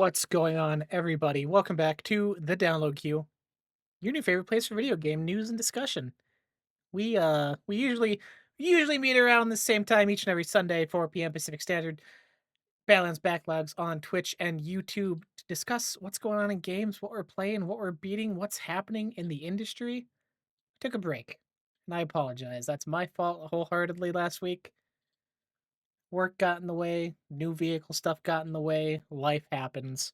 What's going on, everybody? Welcome back to the Download Queue, your new favorite place for video game news and discussion. We usually meet around the same time each and every Sunday, 4 p.m. Pacific Standard. Balance backlogs on Twitch and YouTube to discuss what's going on in games, what we're playing, what we're beating, what's happening in the industry. Took a break, and I apologize. That's my fault wholeheartedly last week. Work got in the way, new vehicle stuff got in the way, life happens.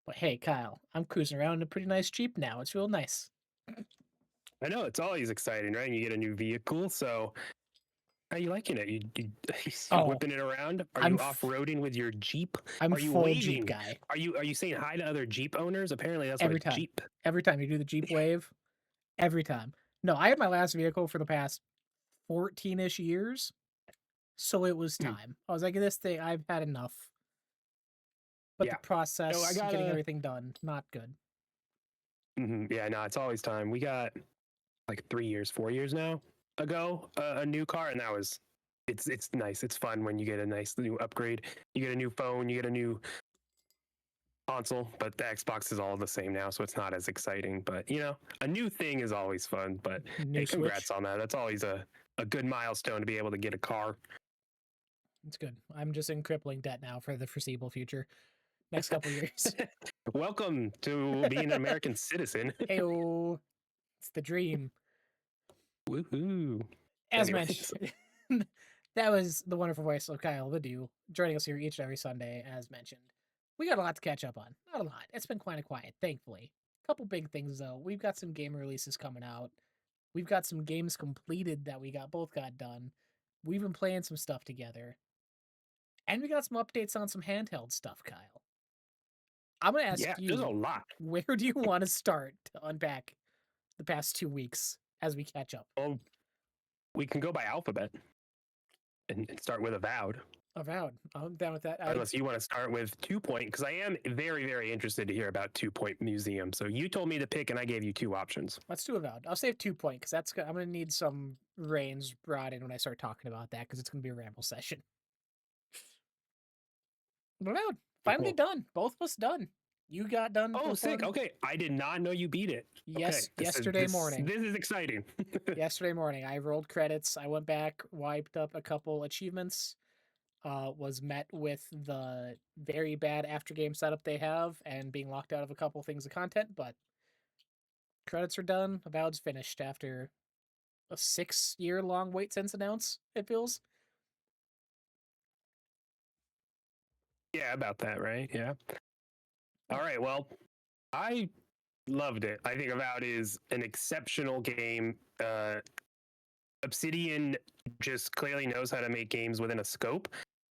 But hey, Kyle, I'm cruising around in a pretty nice Jeep now. It's real nice. I know it's always exciting, right? You get a new vehicle, so how you liking it? You Oh, whipping it around? Are I'm you f- off-roading with your Jeep? I'm Are you full Jeep waving? guy. Are you saying hi to other Jeep owners? Apparently, that's what Every a time. Jeep. Every time you do the Jeep wave, every time. No, I had my last vehicle for the past 14-ish years, so it was Hmm. time. I was like, this thing, I've had enough. But the Yeah. No, I process, got getting a. everything done, not good. Yeah, no, it's always time. We got like 3 years, 4 years now ago a new car, and that was. It's nice. It's fun when you get a nice new upgrade. You get a new phone. You get a new console, but the Xbox is all the same now, so it's not as exciting. But a new thing is always fun. But New hey, congrats Switch. on that. That's always a good milestone to be able to get a car. It's good. I'm just in crippling debt now for the foreseeable future. Next couple years. Welcome to being an American citizen. Heyo. It's the dream. Woohoo! As Anyways, mentioned, that was the wonderful voice of Kyle Ledoux joining us here each and every Sunday, as mentioned. We got a lot to catch up on. Not a lot. It's been kind of quiet, thankfully. Couple big things though. We've got some game releases coming out. We've got some games completed that we both got done. We've been playing some stuff together. And we got some updates on some handheld stuff, Kyle. I'm gonna ask yeah, there's a you, lot. where do you want to start to unpack the past 2 weeks as we catch up? Well, we can go by alphabet and start with Avowed. Avowed. I'm down with that. Unless you want to start with 2 Point, because I am very, very interested to hear about 2 Point Museum. So you told me to pick, and I gave you two options. Let's do Avowed. I'll save 2 Point because I'm gonna need some reins brought in when I start talking about that because it's gonna be a ramble session. Avowed. Finally Cool. done. Both of us done. You got done Oh, before sick. Okay, I did not know you beat it. Okay, yes, this is yesterday this morning. this is exciting. Yesterday morning. I rolled credits. I went back, wiped up a couple achievements. Was met with the very bad after game setup they have and being locked out of a couple things of content, but credits are done. Avowed's finished after a 6-year long wait since announce, it feels. Yeah, about that, right? Yeah. All right. Well, I loved it. I think Avowed is an exceptional game. Obsidian just clearly knows how to make games within a scope,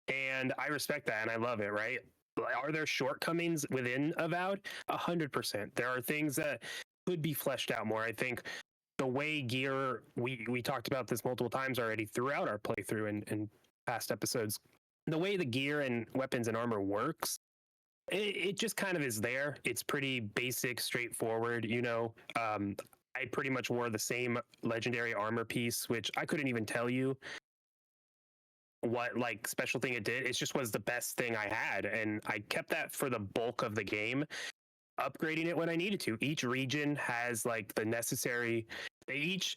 and I respect that and I love it. Right? Are there shortcomings within Avowed? 100%. There are things that could be fleshed out more. I think the way gear we talked about this multiple times already throughout our playthrough and past episodes. The way the gear and weapons and armor works, it just kind of is there. It's pretty basic, straightforward. I pretty much wore the same legendary armor piece, which I couldn't even tell you what like special thing it did. It just was the best thing I had, and I kept that for the bulk of the game, upgrading it when I needed to. Each region has like the necessary. Each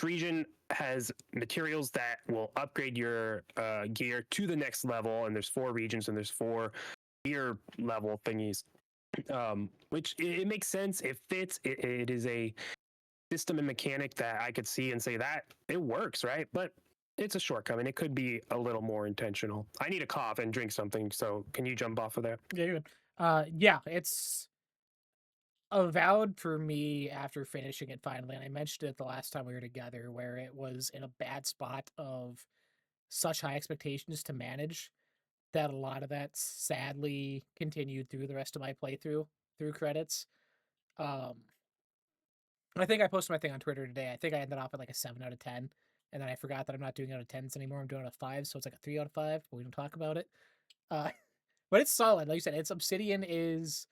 region has materials that will upgrade your gear to the next level, and there's 4 regions and there's 4 gear level thingies, which it makes sense. It fits. It is a system and mechanic that I could see and say that it works, right? But it's a shortcoming. It could be a little more intentional. I need a cough and drink something. So can you jump off of there? Yeah, you're good. Yeah, it's Avowed for me after finishing it finally, and I mentioned it the last time we were together, where it was in a bad spot of such high expectations to manage that a lot of that sadly continued through the rest of my playthrough through credits. Um, I think I posted my thing on Twitter today. I think I ended off at like a 7 out of 10, and then I forgot that I'm not doing out of tens anymore. I'm doing out of fives, so it's like a 3 out of 5. But we don't talk about it. Uh, but it's solid. Like you said, it's Obsidian is,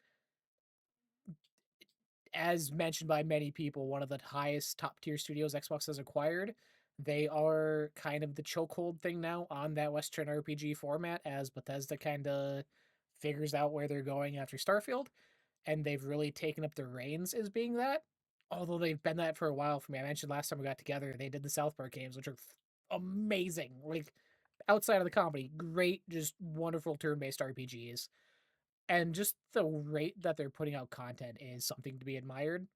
as mentioned by many people, one of the highest top tier studios Xbox has acquired. They are kind of the chokehold thing now on that Western RPG format, as Bethesda kind of figures out where they're going after Starfield, and they've really taken up the reins as being that. Although they've been that for a while for me. I mentioned last time we got together, they did the South Park games, which are amazing. Like outside of the comedy, great, just wonderful turn-based RPGs. And just the rate that they're putting out content is something to be admired.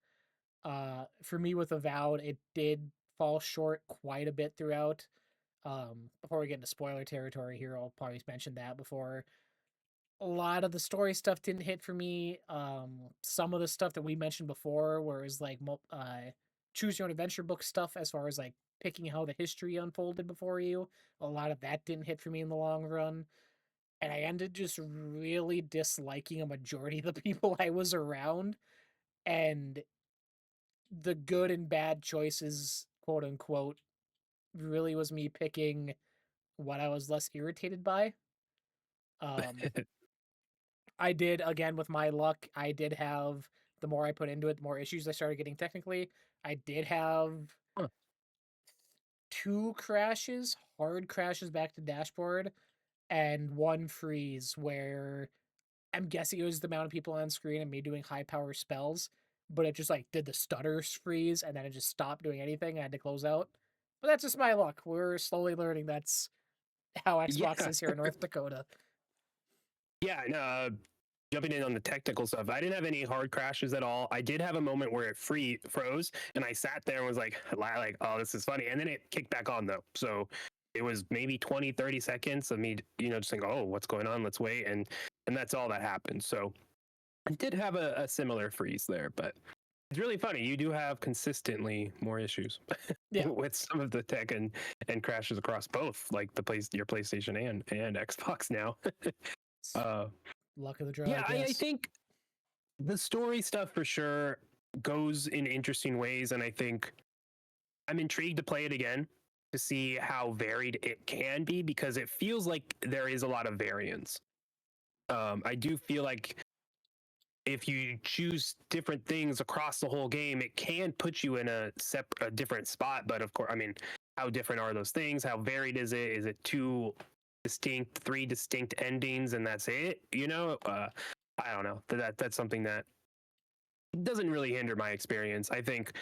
For me with Avowed, it did fall short quite a bit throughout. Before we get into spoiler territory here, I'll probably mention that before. A lot of the story stuff didn't hit for me. Some of the stuff that we mentioned before, where it was like choose your own adventure book stuff, as far as like picking how the history unfolded before you, a lot of that didn't hit for me in the long run. And I ended just really disliking a majority of the people I was around. And the good and bad choices, quote unquote, really was me picking what I was less irritated by. Um, I did, again, with my luck, I did have, the more I put into it, the more issues I started getting technically. I did have Huh. two crashes, hard crashes back to dashboard, and one freeze where I'm guessing it was the amount of people on screen and me doing high power spells, but it just like did the stutter freeze and then it just stopped doing anything. I had to close out. But that's just my luck. We're slowly learning that's how Xbox Yeah, is here in North Dakota. yeah. No, jumping in on the technical stuff, I didn't have any hard crashes at all. I did have a moment where it froze, and I sat there and was like, oh, this is funny, and then it kicked back on though. So it was maybe 20, 30 seconds of me, just think, oh, what's going on? Let's wait, and that's all that happened. So I did have a similar freeze there, but it's really funny. You do have consistently more issues Yeah. with some of the tech and crashes across both, like your PlayStation and Xbox now. It's uh, luck of the draw, I yeah, I guess. think the story stuff for sure goes in interesting ways, and I think I'm intrigued to play it again to see how varied it can be because it feels like there is a lot of variance. I do feel like if you choose different things across the whole game, it can put you in a different spot. But of course, I mean, how different are those things? How varied is it? Is it three distinct endings, and that's it? I don't know. That's something that doesn't really hinder my experience. I think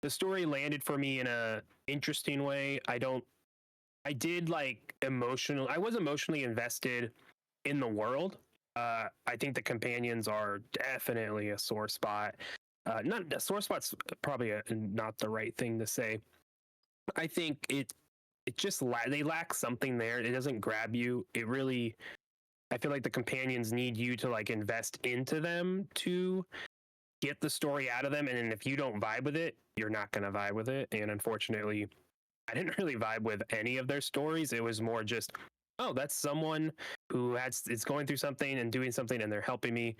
the story landed for me in a interesting way. I did like emotional. I was emotionally invested in the world. I think the companions are definitely a sore spot. Not a sore spot's probably not the right thing to say. I think it just they lack something there. It doesn't grab you. It really. I feel like the companions need you to like invest into them to get the story out of them. And then if you don't vibe with it, you're not going to vibe with it. And unfortunately, I didn't really vibe with any of their stories. It was more just, oh, that's someone who is going through something and doing something, and they're helping me.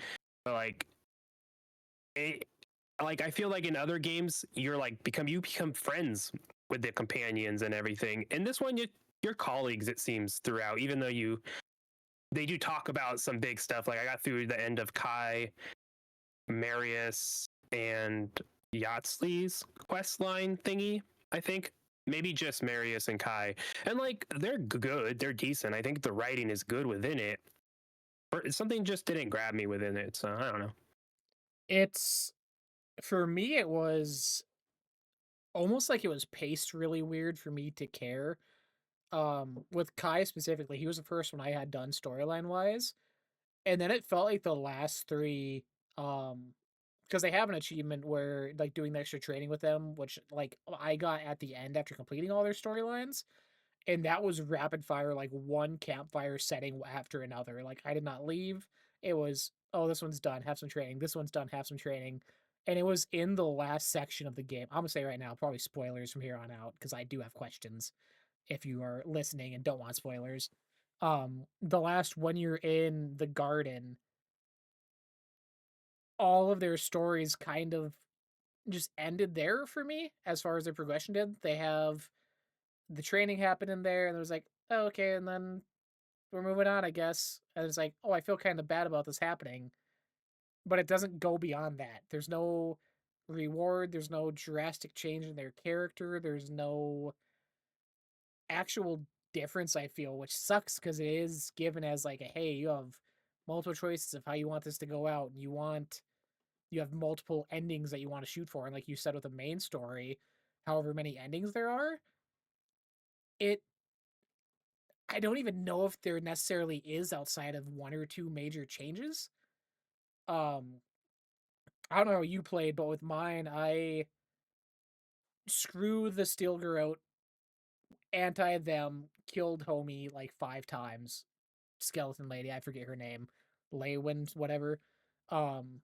But it, I feel like in other games, you become friends with the companions and everything. And this one, you're colleagues. It seems throughout, even though they do talk about some big stuff. Like I got through the end of Kai, Marius, and Yachtsley's quest line thingy. I think maybe just Marius and Kai, and like they're good, they're decent. I think the writing is good within it, or something just didn't grab me within it. So I don't know. It's, for me, it was almost like it was paced really weird for me to care. With Kai specifically, he was the first one I had done storyline wise. And then it felt like the last three, um, because they have an achievement where like doing the extra training with them, which like I got at the end after completing all their storylines, and that was rapid fire, like one campfire setting after another. Like I did not leave. It was, oh, this one's done, have some training. This one's done, have some training. And it was in the last section of the game. I'm gonna say right now, probably spoilers from here on out, because I do have questions if you are listening and don't want spoilers. The last, when you're in the garden, all of their stories kind of just ended there for me as far as their progression did. They have the training happen in there, and it was like, oh, okay, and then we're moving on, I guess. And it's like, oh, I feel kind of bad about this happening, but it doesn't go beyond that. There's no reward, there's no drastic change in their character, there's no actual difference, I feel, which sucks because it is given as like a, hey, you have multiple choices of how you want this to go out, and you have multiple endings that you want to shoot for, and like you said with the main story, however many endings there are, it I don't even know if there necessarily is outside of one or two major changes. Um, I don't know how you played, but with mine, I screw the Stilgar out, anti them, killed homie like 5 times. Skeleton lady, I forget her name, Laywin, whatever. Um,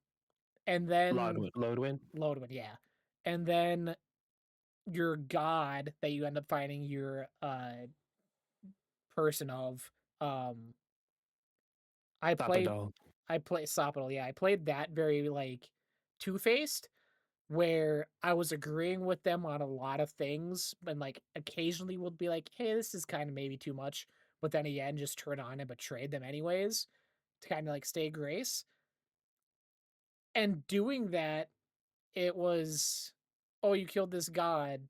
and then Loadwin. Lodwin, yeah, and then your god that you end up finding your person of. Um, I played Sapadol. I play Sopadol, yeah, I played that very like two faced, where I was agreeing with them on a lot of things, and like occasionally would be like, "Hey, this is kind of maybe too much," but then again, just turn on and betrayed them anyways to kind of like stay grace. And doing that, it was, "Oh, you killed this god,"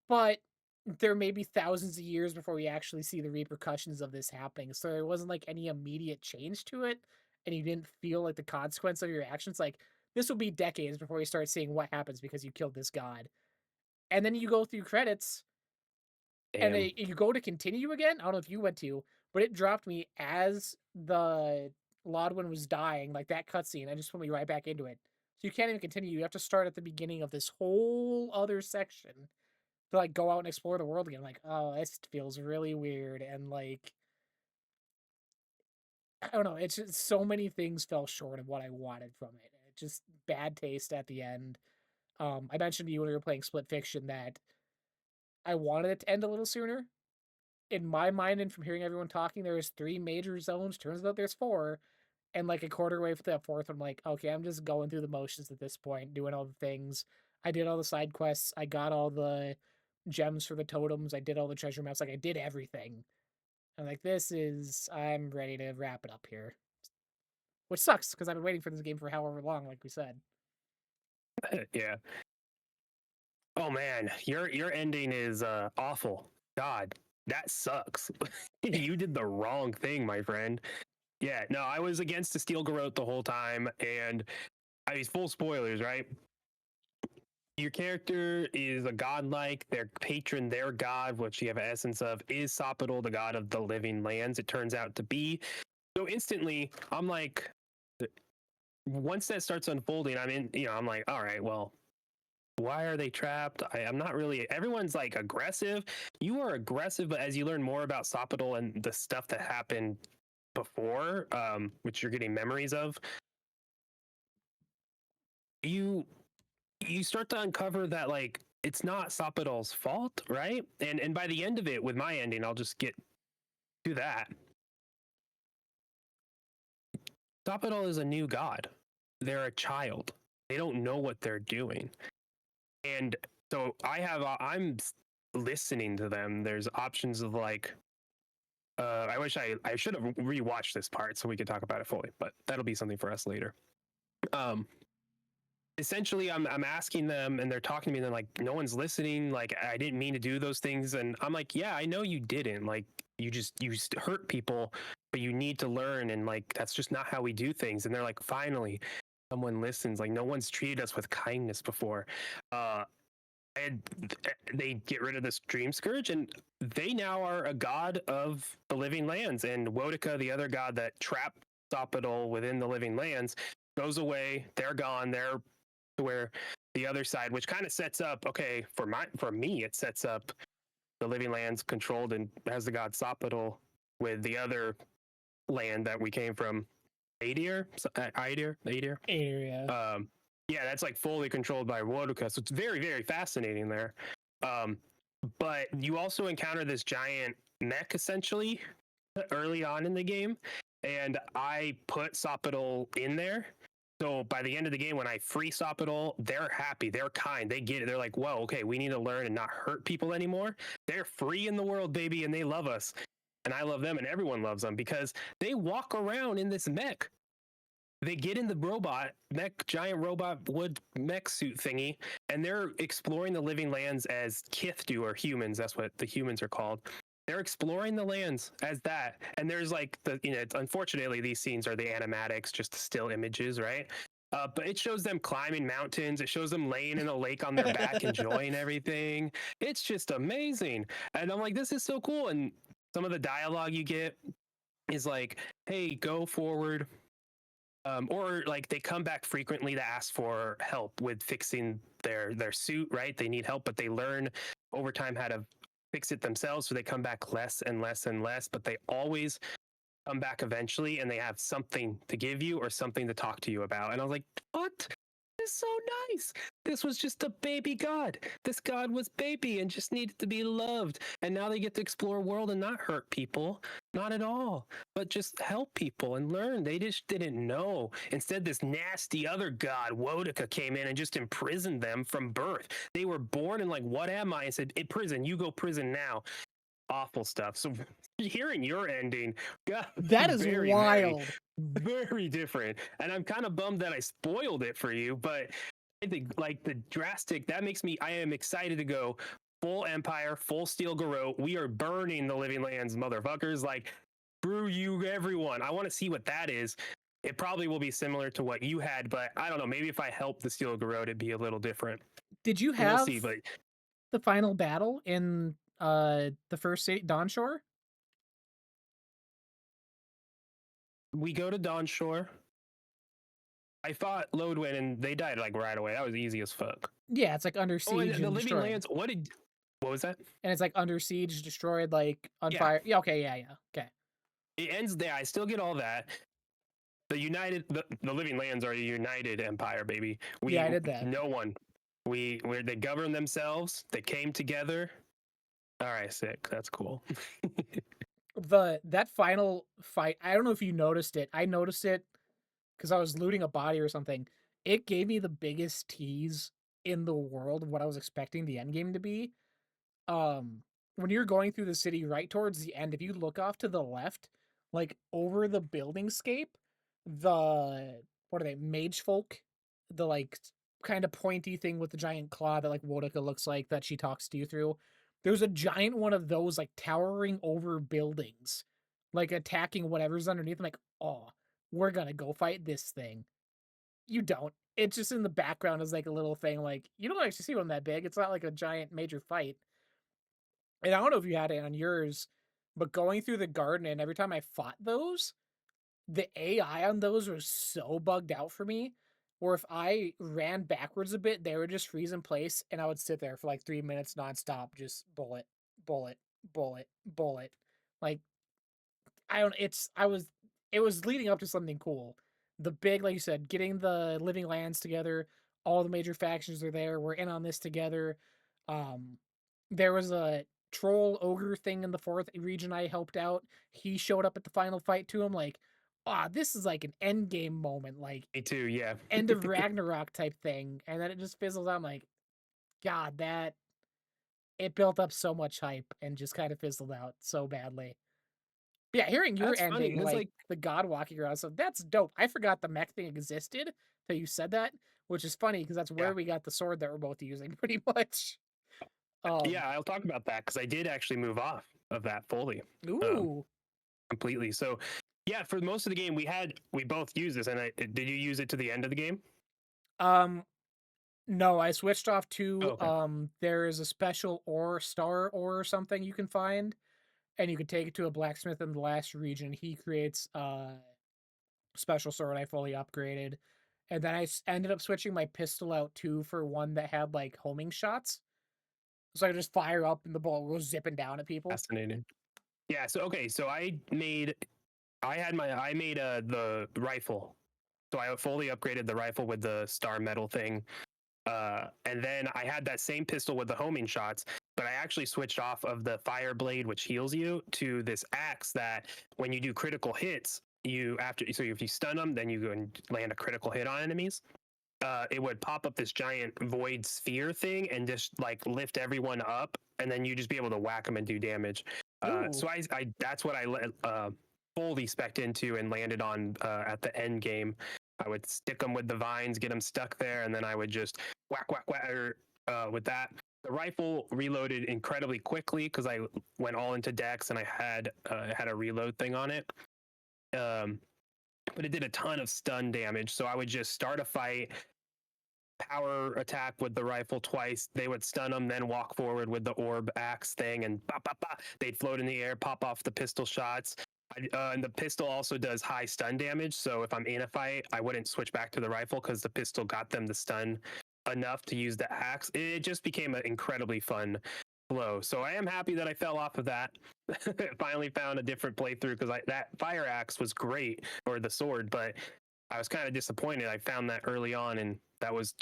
but there may be thousands of years before we actually see the repercussions of this happening. So there wasn't like any immediate change to it, and you didn't feel like the consequence of your actions. Like this will be decades before you start seeing what happens because you killed this god. And then you go through credits, and Damn. you go to continue again. I don't know if you went to, but it dropped me as the Lodwin was dying, like that cutscene. I just put me right back into it. So you can't even continue. You have to start at the beginning of this whole other section to like go out and explore the world again. Like, oh, this feels really weird, and like I don't know. It's just so many things fell short of what I wanted from it. It just bad taste at the end. I mentioned to you when we were playing Split Fiction that I wanted it to end a little sooner. In my mind, and from hearing everyone talking, there was 3 major zones. Turns out there's 4, and like a quarter way for that fourth, I'm like, okay, I'm just going through the motions at this point, doing all the things. I did all the side quests. I got all the gems for the totems. I did all the treasure maps. Like I did everything. I'm like, I'm ready to wrap it up here. Which sucks because I've been waiting for this game for however long, like we said. Yeah. Oh man, your ending is awful. God, that sucks. You did the wrong thing, my friend. Yeah, no, I was against the Steel Garrote the whole time, and I mean, full spoilers, right? Your character is a godlike. Their patron, their god, which you have an essence of, is Sopodal, the god of the living lands. It turns out to be. So instantly, I'm like, once that starts unfolding, I'm in. I'm like, all right, well, why are they trapped? I'm not really. Everyone's like aggressive. You are aggressive, but as you learn more about Sopodal and the stuff that happened before, which you're getting memories of, you you start to uncover that like it's not Sopodal's fault, right? And by the end of it, with my ending, I'll just get to that. Sopodal is a new god. They're a child. They don't know what they're doing. And so I'm listening to them. There's options of like, I wish I should have rewatched this part so we could talk about it fully, but that'll be something for us later. Um, Essentially, I'm asking them, and they're talking to me, and they're like, "No one's listening. Like, I didn't mean to do those things." And I'm like, "Yeah, I know you didn't. Like, you hurt people, but you need to learn, and like that's just not how we do things." And they're like, "Finally, someone listens. Like, no one's treated us with kindness before." Uh, and they get rid of this dream scourge, and they now are a god of the living lands. And Wotica, the other god that trapped Sopodal within the living lands, goes away. They're gone. They're to where the other side, which kind of sets up, okay, for me, it sets up the living lands controlled and has the god Sopodal with the other land that we came from, Aedir. Area. Yeah, that's like fully controlled by Woduka. So it's very, very fascinating there. Um, but you also encounter this giant mech essentially early on in the game, and I put Sopodal in there. So by the end of the game, when I free Sopodal, they're happy, they're kind, they get it. They're like, "Whoa, okay, we need to learn and not hurt people anymore." They're free in the world, baby, and they love us, and I love them, and everyone loves them because they walk around in this mech. They get in the giant robot wood mech suit thingy, and they're exploring the living lands as Kith do, or humans. That's what the humans are called. They're exploring the lands as that, and there's like unfortunately these scenes are the animatics, just still images, right? But it shows them climbing mountains. It shows them laying in a lake on their back, enjoying everything. It's just amazing, and I'm like, this is so cool. And some of the dialogue you get is like, "Hey, go forward." Or like they come back frequently to ask for help with fixing their suit, right? They need help, but they learn over time how to fix it themselves. So they come back less and less and less, but they always come back eventually and they have something to give you or something to talk to you about. And I was like, what? This is so nice. This was just a baby god. This god was baby and just needed to be loved. And now they get to explore a world and not hurt people. Not at all. But just help people and learn. They just didn't know. Instead, this nasty other god, Wodika, came in and just imprisoned them from birth. They were born and like, what am I? And said, in prison, you go prison now. Awful stuff. So hearing your ending, God, That is very, very, wild. very different. And I'm kind of bummed that I spoiled it for you, but I think like the drastic, that makes me, I am excited to go full Empire, full Steel Garrote. We are burning the Living Lands, motherfuckers. Like, brew you everyone. I want to see what that is. It probably will be similar to what you had, but I don't know. Maybe if I help the Steel Garrote, it'd be a little different. Did you We'll have see. But the final battle in the first city, Dawnshore? we go to Dawn Shore. I fought Lodwyn and they died like right away. That was easy as fuck. Yeah, it's like under Oh, and siege the and Living destroyed. Lands. What was that? And it's like under siege, destroyed, like on Yeah, fire. Yeah, okay, yeah. Okay. it ends there. I still get all that. The Living Lands are a united empire, baby. Yeah, I We did that. no one. Where they govern themselves. They came together. All right, sick. That's cool. That final fight, I don't know if you noticed it. I noticed it because I was looting a body or something. It gave me the biggest tease in the world of what I was expecting the end game to be. um when you're going through the city right towards the end, if you look off to the left, like over the building scape, the what are they, mage folk, the like kind of pointy thing with the giant claw that like Wodika looks like that she talks to you through, there's a giant one of those like towering over buildings, like attacking whatever's underneath. I'm like, oh, we're gonna go fight this thing. You don't. It's just in the background as like a little thing, like you don't actually see one that big. It's not like a giant major fight. And I don't know if you had it on yours, but going through the garden and every time I fought those, the AI on those was so bugged out for me. Or if I ran backwards a bit, they would just freeze in place and I would sit there for like 3 minutes nonstop, just bullet, bullet, bullet, bullet. Like I don't it's I was it was leading up to something cool. The big, like you said, getting the living lands together, all the major factions are there. We're in on this together. Um there was a troll ogre thing in the fourth region I helped out. He showed up at the final fight to him like, ah, this is like an end game moment, like Me too. Yeah. end of Ragnarok type thing. And then it just fizzles out. I'm like, God, that it built up so much hype and just kind of fizzled out so badly. Yeah, hearing your That's funny. ending, It's like like, the god walking around, so that's dope. I forgot the mech thing existed till you said that, which is funny because that's where yeah, we got the sword that we're both using pretty much. Um, yeah. I'll talk about that because I did actually move off of that fully, um, ooh. completely. So, yeah, for most of the game, we both used this, and did you use it to the end of the game? Um, no, I switched off Oh, to okay. there is a special ore, star ore or something you can find, and you can take it to a blacksmith in the last region. He creates special sword I fully upgraded. And then ended up switching my pistol out too for one that had like homing shots. So I just fire up and the bullet goes zipping down at people. Fascinating. Yeah. So okay. So I made the rifle. So I fully upgraded the rifle with the star metal thing. And then I had that same pistol with the homing shots, but I actually switched off of the fire blade, which heals you, to this axe that when you do critical hits, so if you stun them, then you go and land a critical hit on enemies. It would pop up this giant void sphere thing and just like lift everyone up, and then you just be able to whack them and do damage. Ooh. So I that's what I fully spec'd into and landed on at the end game. I would stick them with the vines, get them stuck there, and then I would just whack with that. The rifle reloaded incredibly quickly because I went all into dex and I had a reload thing on it. Um, but it did a ton of stun damage. So I would just start a fight, power attack with the rifle twice. They would stun them, then walk forward with the orb axe thing, and bah, bah, bah, they'd float in the air, pop off the pistol shots. And the pistol also does high stun damage. So if I'm in a fight, I wouldn't switch back to the rifle because the pistol got them the stun enough to use the axe. It just became an incredibly fun flow. So I am happy that I fell off of that. Finally found a different playthrough because that fire axe was great, or the sword, but I was kind of disappointed. I found that early on, and that was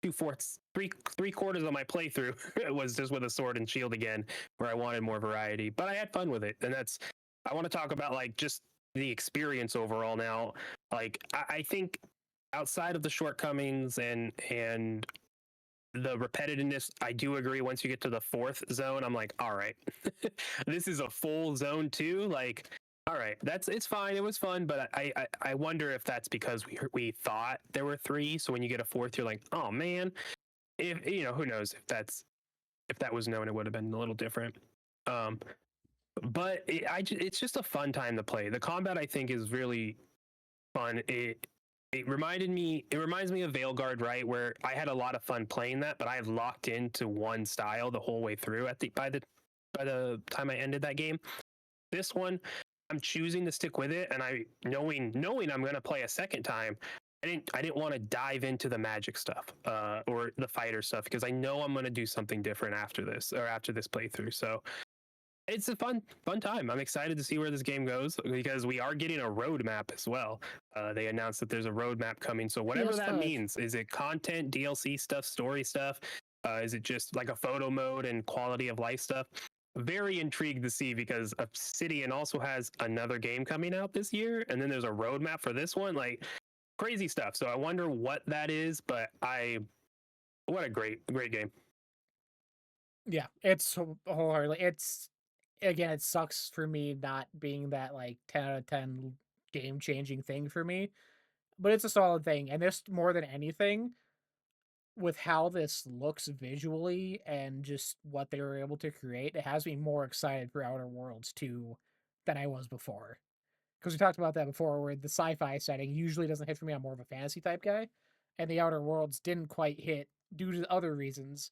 two-fourths, three-quarters of my playthrough. It was just with a sword and shield again, where I wanted more variety. But I had fun with it, and that's. I want to talk about like just the experience overall now. Like I think outside of the shortcomings and the repetitiveness, I do agree. Once you get to the fourth zone, I'm like, all right, this is a full zone two. Like, all right, it's fine. It was fun, but I wonder if that's because we thought there were three. So when you get a fourth, you're like, oh man, if you know, who knows if that was known, it would have been a little different. Um, but it's just a fun time to play. The combat I think is really fun. It reminds me of Veilguard, right? Where I had a lot of fun playing that, but I have locked into one style the whole way through by the time I ended that game. This one, I'm choosing to stick with it, and I knowing I'm gonna play a second time. I didn't want to dive into the magic stuff or the fighter stuff because I know I'm gonna do something different after this playthrough. So it's a fun time. I'm excited to see where this game goes because we are getting a roadmap as well. They announced that there's a roadmap coming. So whatever that PS5. means, is it content, DLC stuff, story stuff? Is it just like a photo mode and quality of life stuff? Very intrigued to see because Obsidian also has another game coming out this year, and then there's a roadmap for this one. Like crazy stuff. So I wonder what that is. But what a great game. Yeah, it's wholeheartedly. It's again, it sucks for me not being that like 10 out of 10 game changing thing for me, but it's a solid thing. And this more than anything, with how this looks visually and just what they were able to create, it has me more excited for Outer Worlds 2 than I was before. Because we talked about that before, where the sci-fi setting usually doesn't hit for me. I'm more of a fantasy type guy, and the Outer Worlds didn't quite hit due to other reasons.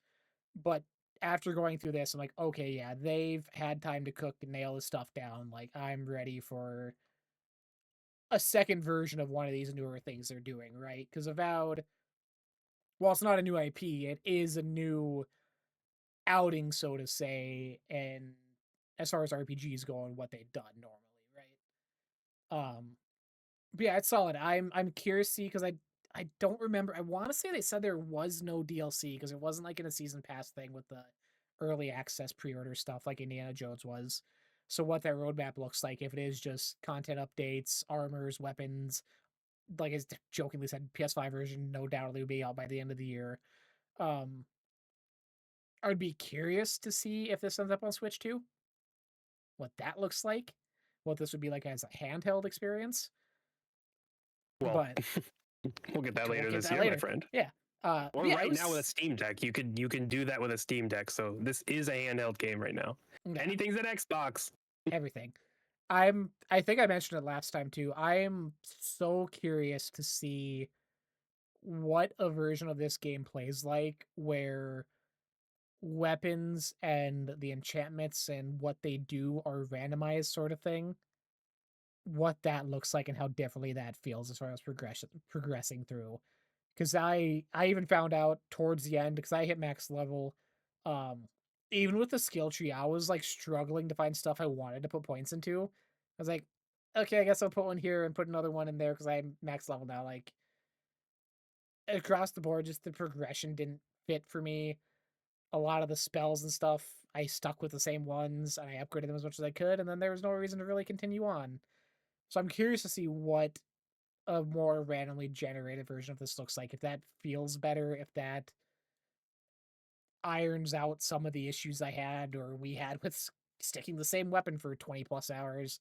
But after going through this, I'm like, okay, yeah, they've had time to cook and nail this stuff down. Like, I'm ready for a second version of one of these newer things they're doing, right? Because Avowed, while it's not a new IP, it is a new outing, so to say, and as far as RPGs go and what they've done normally, right? But yeah, it's solid. I'm curious to see because I don't remember. I want to say they said there was no DLC because it wasn't like in a season pass thing with the early access pre-order stuff like Indiana Jones was. So what that roadmap looks like, if it is just content updates, armors, weapons, like as jokingly said, PS5 version no doubt will be out by the end of the year. Um, I would be curious to see if this ends up on Switch too, what that looks like, what this would be like as a handheld experience. Well, But we'll get that we'll later get this that year, my later. friend. Yeah. Or Yeah, it right now with a was Steam Deck, you can do that with a Steam Deck. So this is a handheld game right now. yeah, Anything's an Xbox. everything. I think I mentioned it last time too. I am so curious to see what a version of this game plays like where weapons and the enchantments and what they do are randomized sort of thing. What that looks like and how differently that feels as far as progressing through. Because I even found out towards the end because I hit max level, um, even with the skill tree, I was like struggling to find stuff I wanted to put points into. I was like, okay, I guess I'll put one here and put another one in there because I'm max level now. Like across the board, just the progression didn't fit for me. A lot of the spells and stuff, I stuck with the same ones and I upgraded them as much as I could, and then there was no reason to really continue on. So I'm curious to see what a more randomly generated version of this looks like. If that feels better, if that irons out some of the issues I had or we had with sticking the same weapon for 20 plus hours.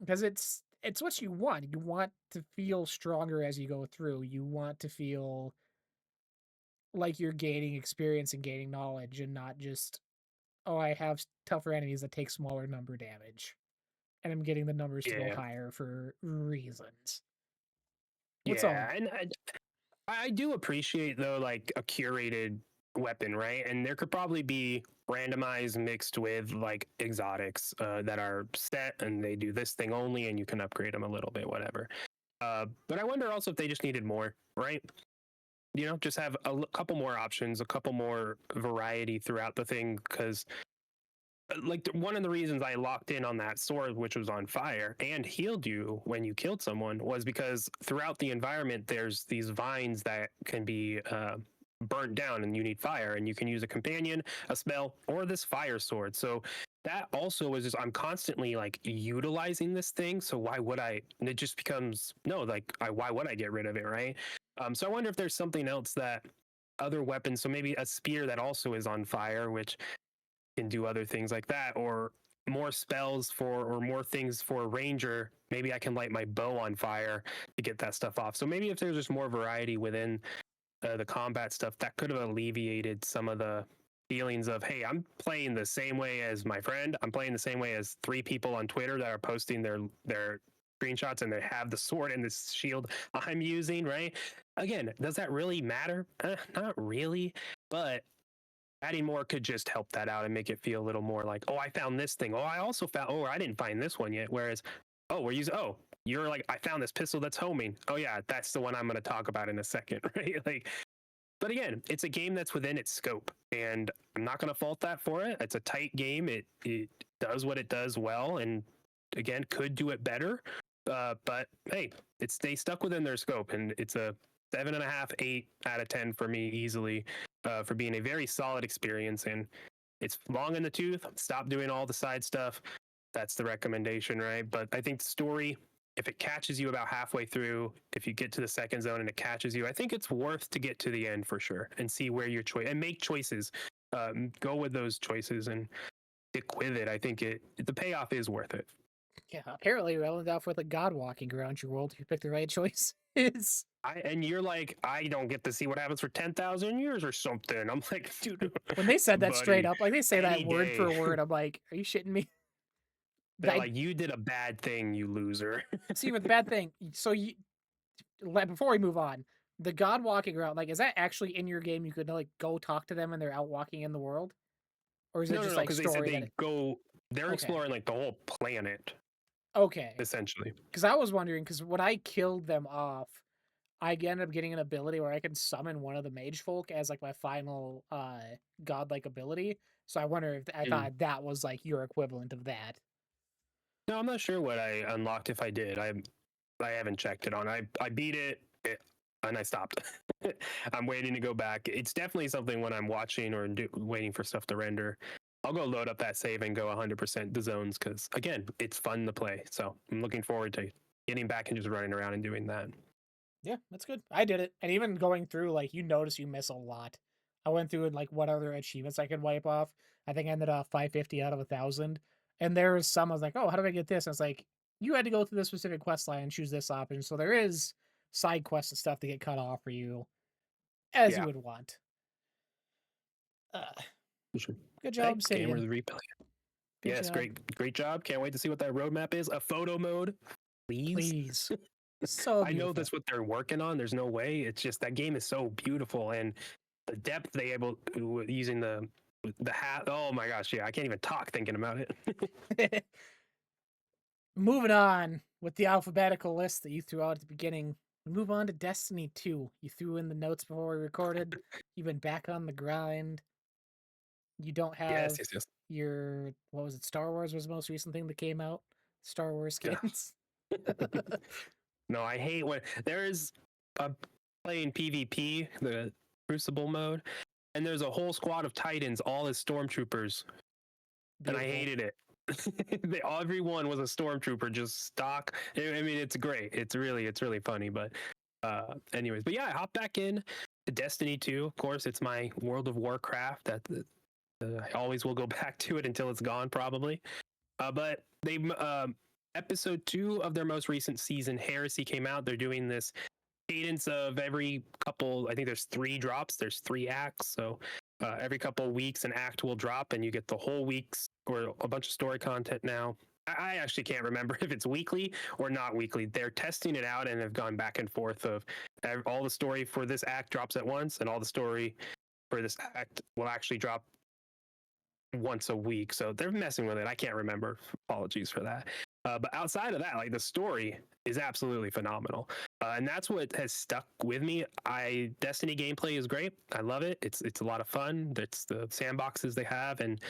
Because it's what you want. You want to feel stronger as you go through. You want to feel like you're gaining experience and gaining knowledge and not just, oh, I have tougher enemies that take smaller number damage. And I'm getting the numbers to go Yeah, higher for reasons. What's all yeah, and I do appreciate though like a curated weapon, right? And there could probably be randomized mixed with like exotics that are set and they do this thing only, and you can upgrade them a little bit, whatever. But I wonder also if they just needed more, right? Just have couple more options, a couple more variety throughout the thing, because like one of the reasons I locked in on that sword, which was on fire and healed you when you killed someone, was because throughout the environment there's these vines that can be burnt down, and you need fire, and you can use a companion, a spell, or this fire sword. So that also is just I'm constantly like utilizing this thing. So why would I? And it just becomes no, like why would I get rid of it, right? So I wonder if there's something else that other weapons. So maybe a spear that also is on fire, which can do other things like that, or more spells for, or more things for a ranger. Maybe I can light my bow on fire to get that stuff off. So maybe if there's just more variety within the combat stuff, that could have alleviated some of the feelings of, hey, I'm playing the same way as my friend. I'm playing the same way as three people on Twitter that are posting their screenshots, and they have the sword and this shield I'm using, right? Again, does that really matter? Not really, but adding more could just help that out and make it feel a little more like, oh, I found this thing. Oh, I also found, oh, I didn't find this one yet. Whereas, oh, you're like, I found this pistol that's homing. Oh, yeah, that's the one I'm going to talk about in a second, right? Like, but again, it's a game that's within its scope, and I'm not going to fault that for it. It's a tight game. It does what it does well, and again, could do it better. But hey, they stuck within their scope, and it's a 7.5, 8 out of 10 for me easily, for being a very solid experience. And it's long in the tooth. Stop doing all the side stuff. That's the recommendation, right? But I think the story, if it catches you about halfway through, if you get to the second zone and it catches you, I think it's worth to get to the end for sure and see where your choice and make choices. Go with those choices and stick with it. I think the payoff is worth it. yeah, apparently we'll end up with a god walking around your world if you pick the right choices. And you're like, I don't get to see what happens for 10,000 years or something. I'm like, Dude, when they said that straight buddy, up, like they say that any word for day. word, I'm like, are you shitting me? They're I like, you did a bad thing, you loser. see with the bad thing. So you before we move on, the god walking around, like, is that actually in your game? You could like go talk to them and they're out walking in the world, or is it No, no, just no, like because they said story that it? they're Okay, exploring like the whole planet, okay. essentially. Because I was wondering, because when I killed them off, I ended up getting an ability where I can summon one of the mage folk as like my final godlike ability. So I wonder if I Mm. thought that was like your equivalent of that. No, I'm not sure what I unlocked if I did. I haven't checked it on. I beat it and I stopped. I'm waiting to go back. It's definitely something when I'm watching or waiting for stuff to render. I'll go load up that save and go 100% the zones, because again, it's fun to play. So I'm looking forward to getting back and just running around and doing that. Yeah, that's good. I did it. And even going through, like, you notice you miss a lot. I went through and like what other achievements I could wipe off. I think I ended up 550 out of 1,000. And there was some I was like, oh, how do I get this? And it's like, you had to go through this specific quest line and choose this option. So there is side quests and stuff to get cut off for you as you Yeah, would want. Uh, for sure. good job, Hey, Obsidian. gamers replay. Good Yes, job. great job. Can't wait to see what that roadmap is. A photo mode, please. Please. So I know beautiful. that's what they're working on. There's no way. It's just that game is so beautiful, and the depth they able using the hat. Oh my gosh, yeah, I can't even talk thinking about it. Moving on with the alphabetical list that you threw out at the beginning, we move on to Destiny 2. You threw in the notes before we recorded. You've been back on the grind. You don't Yes, have yes, yes. your, what was it? Star Wars was the most recent thing that came out. Star Wars Yeah. skins. No, I hate when there is a playing PvP, the Crucible mode, and there's a whole squad of Titans, all as stormtroopers, and I Beautiful. hated it. Everyone was a stormtrooper, just stock. I mean, it's great. It's really funny. But anyways, but yeah, I hop back in to Destiny 2. Of course, it's my World of Warcraft. I always will go back to it until it's gone, probably. But they episode 2 of their most recent season, Heresy, came out. They're doing this cadence of every couple. I think there's 3 drops. There's 3 acts, so every couple weeks an act will drop, and you get the whole week's or a bunch of story content now. I actually can't remember if it's weekly or not weekly. They're testing it out and have gone back and forth of all the story for this act drops at once, and all the story for this act will actually drop once a week. So they're messing with it. I can't remember. Apologies for that. But outside of that, like the story is absolutely phenomenal, and that's what has stuck with me. Destiny gameplay is great. I love it. It's a lot of fun. It's the sandboxes they have, and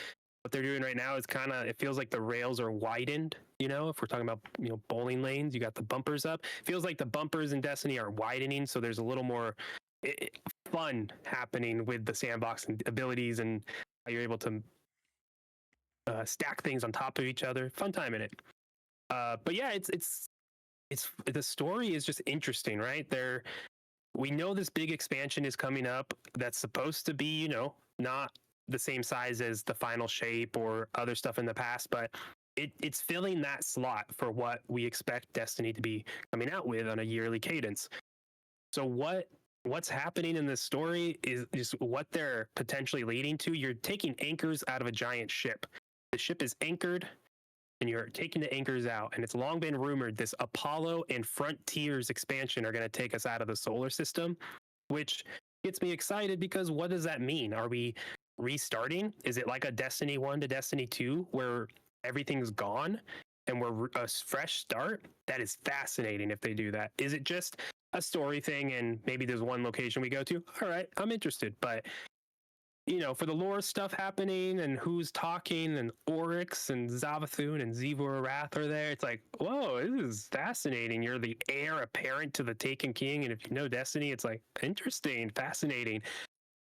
what they're doing right now is kind of, it feels like the rails are widened. You know, if we're talking about bowling lanes, you got the bumpers up. It feels like the bumpers in Destiny are widening, so there's a little more fun happening with the sandbox and abilities, and how you're able to stack things on top of each other. Fun time in it. But yeah, it's the story is just interesting, right? We know this big expansion is coming up that's supposed to be, not the same size as the final shape or other stuff in the past, but it's filling that slot for what we expect Destiny to be coming out with on a yearly cadence. So what's happening in this story is what they're potentially leading to. You're taking anchors out of a giant ship. The ship is anchored and you're taking the anchors out. And it's long been rumored this Apollo and Frontiers expansion are going to take us out of the solar system, which gets me excited because what does that mean? Are we restarting? Is it like a Destiny 1 to Destiny 2 where everything's gone and we're a fresh start? That is fascinating if they do that. Is it just a story thing and maybe there's one location we go to? All right, I'm interested. But for the lore stuff happening and who's talking and Oryx and Zavathun and Xivu Arath are there. It's like, whoa, this is fascinating. You're the heir apparent to the Taken King. And if you know Destiny, it's like, interesting, fascinating.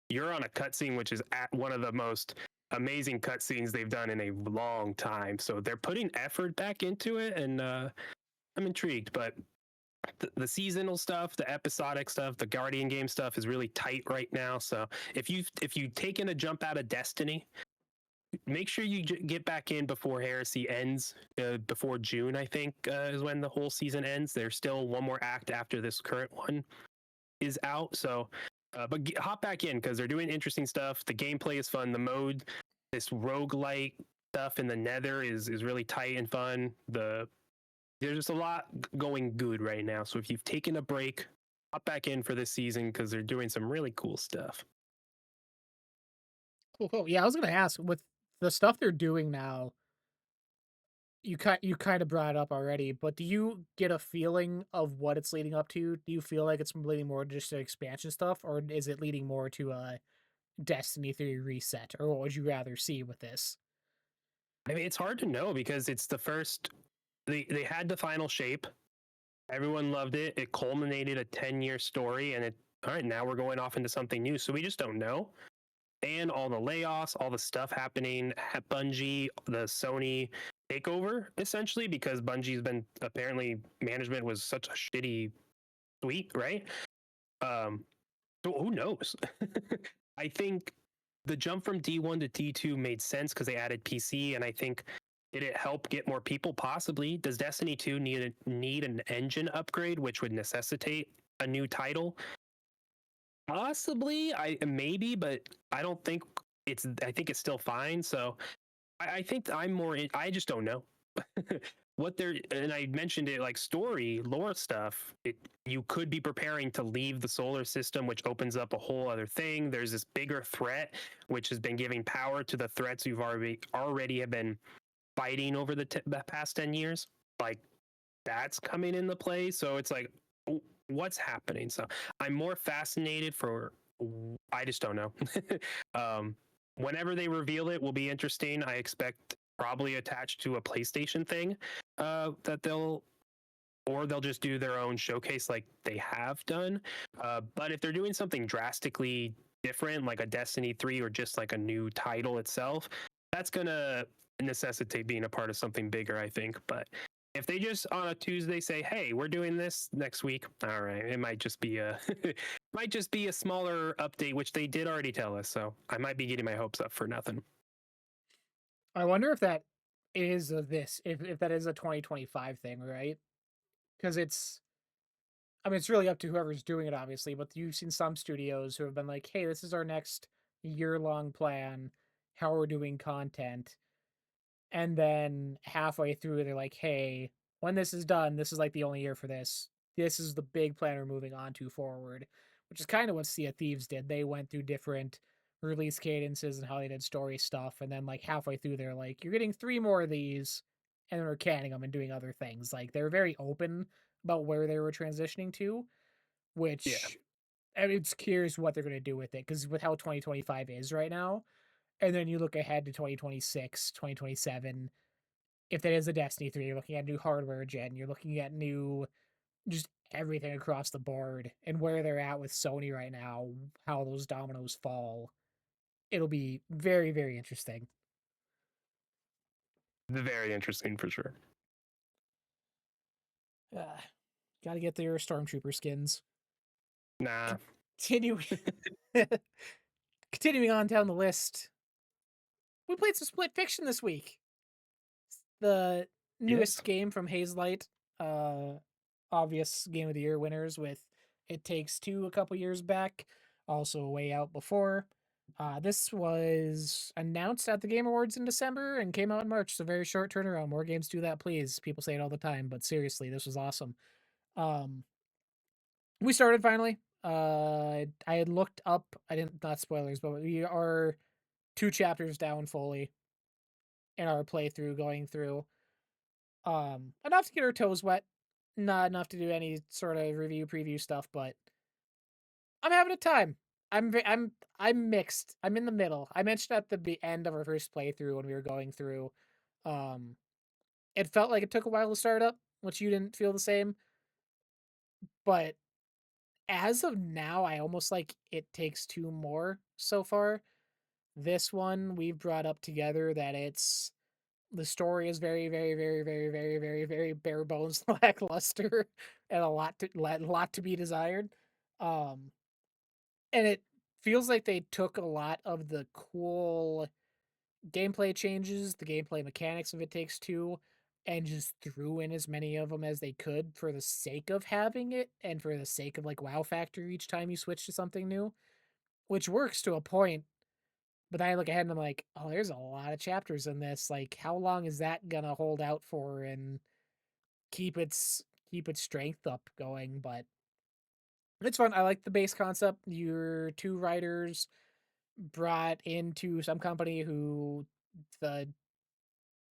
You're on a cutscene, which is at one of the most amazing cutscenes they've done in a long time. So they're putting effort back into it. And I'm intrigued. But the seasonal stuff, the episodic stuff, the Guardian game stuff is really tight right now. So if you've taken a jump out of Destiny, make sure you get back in before Heresy ends. Before June, I think is when the whole season ends. There's still one more act after this current one is out. So, but hop back in because they're doing interesting stuff. The gameplay is fun. The mode, this roguelike stuff in the Nether is really tight and fun. There's just a lot going good right now. So if you've taken a break, hop back in for this season because they're doing some really cool stuff. Cool, cool. Yeah, I was gonna ask with the stuff they're doing now. You kind of brought it up already, but do you get a feeling of what it's leading up to? Do you feel like it's leading more to just the expansion stuff, or is it leading more to a Destiny 3 reset, or what would you rather see with this? I mean, it's hard to know because it's the first. They had the final shape. Everyone loved it. It culminated a 10-year story, and all right, now we're going off into something new. So we just don't know. And all the layoffs, all the stuff happening at Bungie, the Sony takeover, essentially, because Bungie's been apparently management was such a shitty suite, right? Um, so who knows? I think the jump from D1 to D2 made sense because they added PC, and I think did it help get more people? Possibly. Does Destiny 2 need an engine upgrade, which would necessitate a new title? Possibly, I maybe, but I don't think it's. I think it's still fine. So I think I'm more. I just don't know what they're. And I mentioned it like story lore stuff. You could be preparing to leave the solar system, which opens up a whole other thing. There's this bigger threat, which has been giving power to the threats you've already have been fighting over the past 10 years. Like that's coming into play. So it's like, what's happening? So I'm more fascinated for. I just don't know. Whenever they reveal it, will be interesting. I expect probably attached to a PlayStation thing that they'll just do their own showcase like they have done. But if they're doing something drastically different, like a Destiny 3 or just like a new title itself, that's gonna necessitate being a part of something bigger, I think. But if they just on a Tuesday say, "Hey, we're doing this next week," all right, it might just be a might just be a smaller update, which they did already tell us. So I might be getting my hopes up for nothing. I wonder if that is if that is a 2025 thing, right? Because it's I mean, it's really up to whoever's doing it, obviously, but you've seen some studios who have been like, "Hey, this is our next year-long plan, how we're doing content." And then halfway through, they're like, "Hey, when this is done, this is like the only year for this. This is the big plan we're moving on to forward," which is kind of what Sea of Thieves did. They went through different release cadences and how they did story stuff, and then like halfway through, they're like, "You're getting 3 more of these," and then we're canning them and doing other things. Like they're very open about where they were transitioning to, Yeah, which I mean, it's curious what they're going to do with it because with how 2025 is right now, and then you look ahead to 2026, 2027. If that is a Destiny 3, you're looking at new hardware gen, you're looking at new just everything across the board and where they're at with Sony right now, how those dominoes fall. It'll be very, very interesting. very interesting for sure. Uh, Got to get their Stormtrooper skins. Nah. Continue, continuing on down the list, we played some Split Fiction this week. The Yes. newest game from Hazelight, uh, obvious Game of the Year winners with It Takes Two a couple years back, also Way Out before. This was announced at the Game Awards in December and came out in March, so very short turnaround. More games do that, please. People say it all the time, but seriously, this was awesome. Um, we started finally. I had looked up. I didn't not spoilers, but we are 2 chapters down fully in our playthrough, going through. Enough to get our toes wet, not enough to do any sort of review preview stuff, but I'm having a time. I'm mixed. I'm in the middle. I mentioned at the end of our first playthrough when we were going through, um, it felt like it took a while to start up, which you didn't feel the same. But as of now, I almost like It Takes Two more so far. This one we've brought up together that it's the story is very, very, very, very, very, very, very bare bones lackluster and a lot to be desired. Um, and it feels like they took a lot of the cool gameplay changes, the gameplay mechanics of It Takes Two, and just threw in as many of them as they could for the sake of having it and for the sake of like wow factor each time you switch to something new, which works to a point. But then I look ahead and I'm like, oh, there's a lot of chapters in this. Like, how long is that gonna hold out for and keep its strength up going? But it's fun. I like the base concept. You're 2 writers brought into some company who the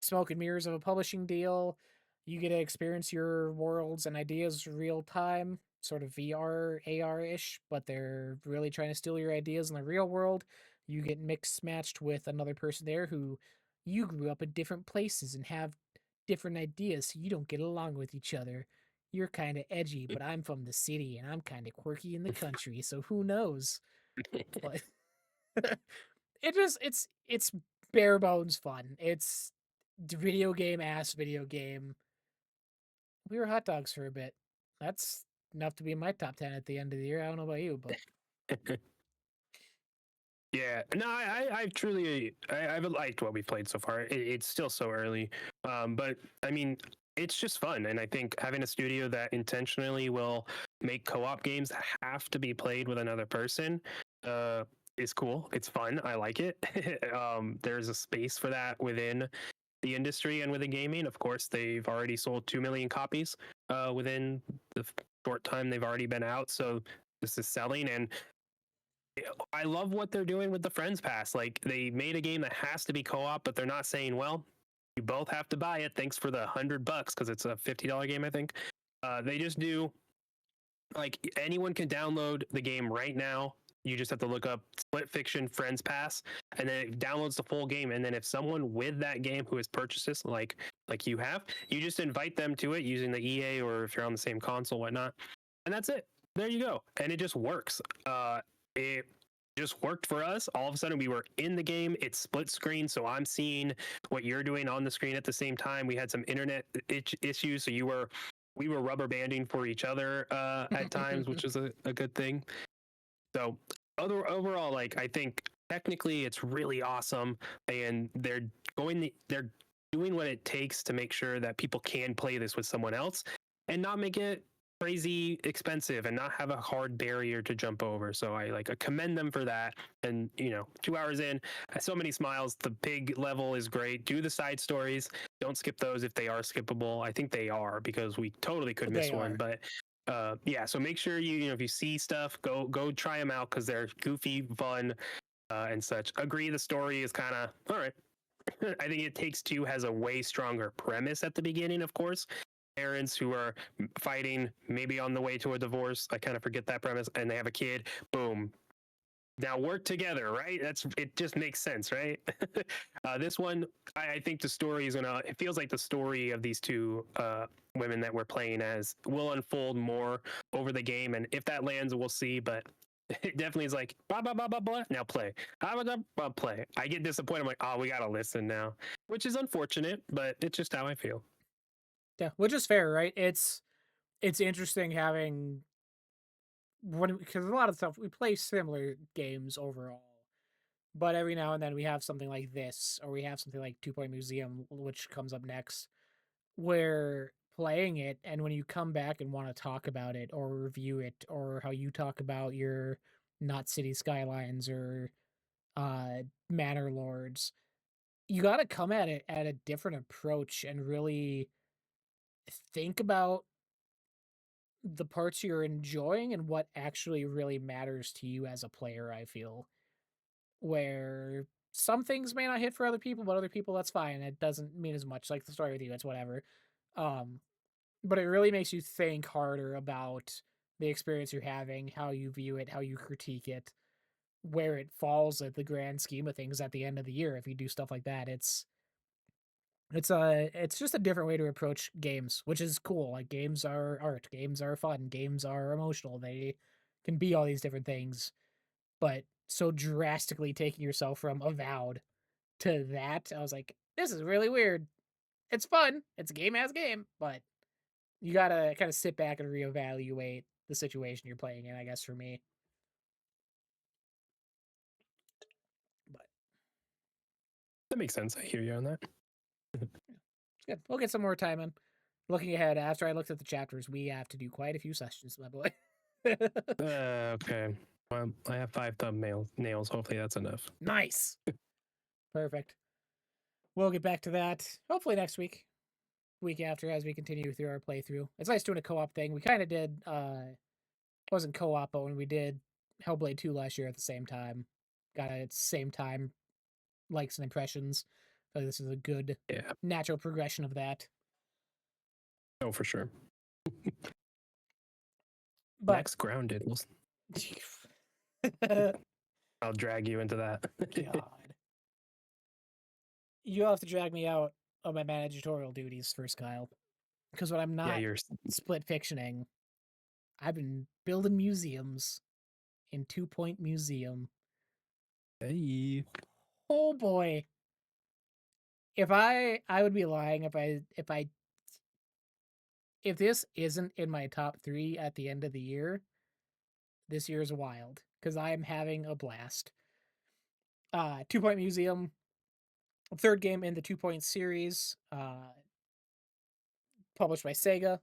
smoke and mirrors of a publishing deal. You get to experience your worlds and ideas real time, sort of VR, AR ish, but they're really trying to steal your ideas in the real world. You get mixed matched with another person there who you grew up in different places and have different ideas, so you don't get along with each other. You're kind of edgy, but I'm from the city and I'm kind of quirky in the country, so who knows? But it's bare bones fun. It's video game ass video game. We were hot dogs for a bit. That's enough to be in my top 10 at the end of the year. I don't know about you, but Yeah, no, I've liked what we've played so far. It's still so early, but I mean, it's just fun, and I think having a studio that intentionally will make co-op games that have to be played with another person, uh, is cool. It's fun. I like it. There's a space for that within the industry and within gaming. Of course, they've already sold 2 million copies within the short time they've already been out, so this is selling and I love what they're doing with the Friends Pass. Like they made a game that has to be co-op, but they're not saying, well, you both have to buy it. Thanks for the $100 because it's a $50 game, I think. They just do like anyone can download the game right now. You just have to look up Split Fiction Friends Pass, and then it downloads the full game. And then if someone with that game who has purchased this, like you have, you just invite them to it using the EA or if you're on the same console, whatnot, and that's it. There you go, and it just works. It just worked for us. All of a sudden, we were in the game. It's split screen, so I'm seeing what you're doing on the screen at the same time. We had some internet issues, so we were rubber banding for each other at times, which is a good thing. So overall, like I think technically it's really awesome, and they're doing what it takes to make sure that people can play this with someone else and not make it crazy expensive and not have a hard barrier to jump over. So I commend them for that. And 2 hours in, so many smiles. The big level is great. Do the side stories. Don't skip those if they are skippable. I think they are because we totally could They miss one. are. But yeah, so make sure if you see stuff, go try them out because they're goofy, fun, and such. Agree, the story is kind of all right. I think It Takes Two has a way stronger premise at the beginning, of course. Parents who are fighting, maybe on the way to a divorce. I kind of forget that premise, and they have a kid. Boom. Now work together, right? It. Just makes sense, right? This one, I think the story is gonna. It feels like the story of these two women that we're playing as will unfold more over the game, and if that lands, we'll see. But it definitely is like blah blah blah blah blah. Now play, blah blah blah play. I get disappointed. I'm like, oh, we gotta listen now, which is unfortunate, but it's just how I feel. Yeah, which is fair, right? It's interesting having when because a lot of stuff we play similar games overall, but every now and then we have something like this, or we have something like Two Point Museum, which comes up next, where playing it, and when you come back and want to talk about it or review it, or how you talk about your not city skylines or uh manor lords, you got to come at it at a different approach and really think about the parts you're enjoying and what actually really matters to you as a player. I feel where some things may not hit for other people, but other people that's fine. It doesn't mean as much. Like the story with you, it's whatever. Um, but it really makes you think harder about the experience you're having, how you view it, how you critique it, where it falls at the grand scheme of things at the end of the year. If you do stuff like that, it's just a different way to approach games, which is cool. Like games are art, games are fun, games are emotional. They can be all these different things, but so drastically taking yourself from Avowed to that, I was like, this is really weird. It's fun. It's a game as game, but you gotta kind of sit back and reevaluate the situation you're playing in, I guess, for me. But That makes sense. I hear you on that. it's good. We'll get some more time in. Looking ahead, after I looked at the chapters, we have to do quite a few sessions, my boy. Okay. Well, I have 5 thumbnails. Hopefully that's enough. Nice. Perfect. We'll get back to that hopefully next week, week after, as we continue through our playthrough. It's nice doing a co-op thing. We kind of did, wasn't co-op, but when we did Hellblade 2 last year at the same time, got it at the same time, likes and impressions. So this is a good Yeah. natural progression of that. Oh, for sure. But Next, grounded. I'll drag you into that. God, you'll have to drag me out of my managerial duties first, Kyle. Because when I'm Yeah, not you're. split fictioning, I've been building museums in Two Point Museum. Hey. Oh boy. I would be lying if this isn't in my top 3 at the end of the year. This year's wild because I am having a blast. Two Point Museum, third game in the Two Point series, published by Sega.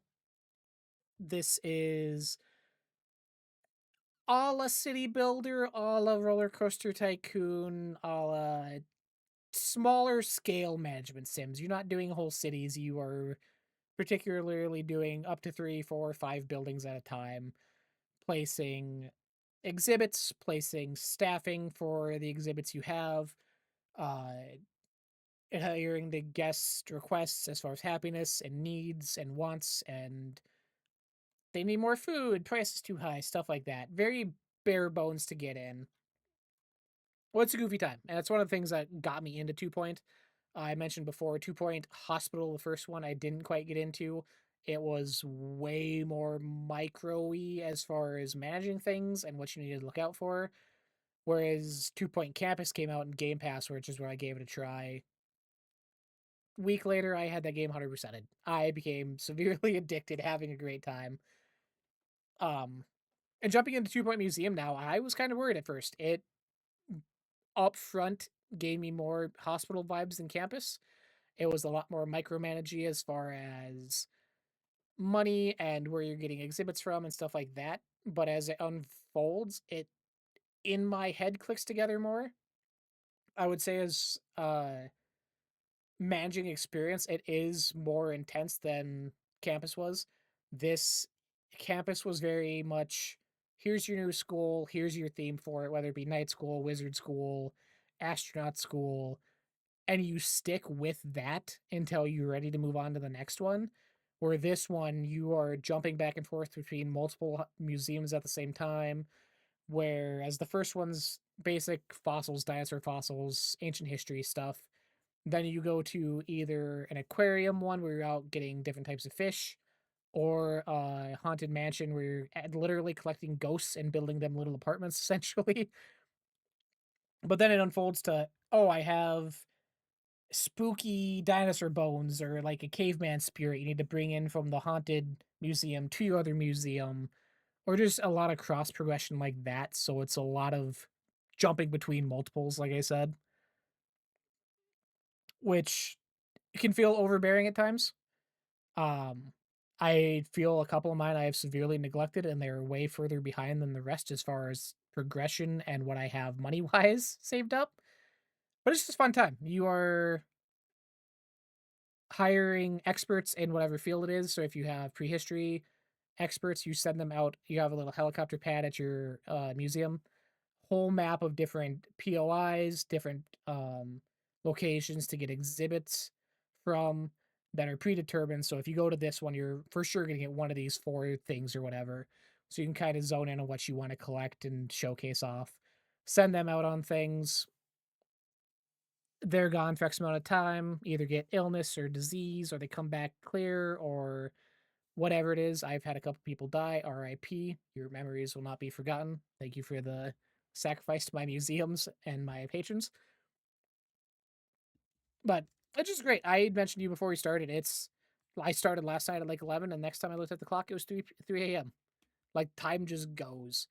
This is a la City Builder, a la Roller Coaster Tycoon, a la smaller scale management sims. You're not doing whole cities. You are particularly doing up to 3, 4, 5 buildings at a time, placing exhibits, placing staffing for the exhibits you have, uh, hearing the guest requests as far as happiness and needs and wants, and they need more food, price is too high, stuff like that. Very bare bones to get in. Well, it's a goofy time, and that's one of the things that got me into Two Point. I mentioned before, Two Point Hospital, the first one, I didn't quite get into. It was way more micro-y as far as managing things and what you needed to look out for. Whereas Two Point Campus came out in Game Pass, which is where I gave it a try. Week later, I had that game 100%ed. I became severely addicted, having a great time. And jumping into Two Point Museum now, I was kind of worried at first. It up front gave me more hospital vibes than campus. It was a lot more micromanagey as far as money and where you're getting exhibits from and stuff like that. But as it unfolds, it in my head clicks together more. I would say as managing experience, it is more intense than campus was. This campus was very much here's your new school, here's your theme for it, whether it be night school, wizard school, astronaut school, and you stick with that until you're ready to move on to the next one. Where this one, you are jumping back and forth between multiple museums at the same time. Whereas the first one's basic fossils, dinosaur fossils, ancient history stuff. Then you go to either an aquarium one where you're out getting different types of fish, or a haunted mansion where you're literally collecting ghosts and building them little apartments essentially. But then it unfolds to, oh, I have spooky dinosaur bones or like a caveman spirit you need to bring in from the haunted museum to your other museum, or just a lot of cross progression like that. So it's a lot of jumping between multiples, like I said, which can feel overbearing at times. Um, I feel a couple of mine I have severely neglected, and they're way further behind than the rest as far as progression and what I have money wise saved up. But it's just a fun time. You are hiring experts in whatever field it is. So if you have prehistory experts, you send them out. You have a little helicopter pad at your museum, whole map of different POIs, different locations to get exhibits from that are predetermined. So if you go to this one, you're for sure going to get one of these four things or whatever. So you can kind of zone in on what you want to collect and showcase off. Send them out on things. They're gone for X amount of time, either get illness or disease, or they come back clear, or whatever it is. I've had a couple people die. RIP. Your memories will not be forgotten. Thank you for the sacrifice to my museums and my patrons. But it's just great. I had mentioned to you before we started. I started last night at like 11, and next time I looked at the clock, it was 3 a.m. Like time just goes.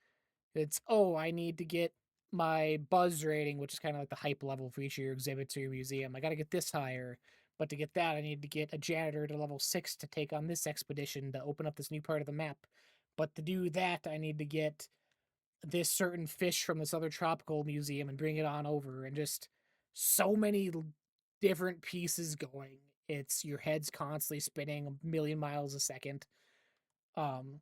It's, oh, I need to get my buzz rating, which is kind of like the hype level for each of your exhibits or your museum. I got to get this higher. But to get that, I need to get a janitor to level 6 to take on this expedition to open up this new part of the map. But to do that, I need to get this certain fish from this other tropical museum and bring it on over. And just so many different pieces going. It's your head's constantly spinning a million miles a second. Um,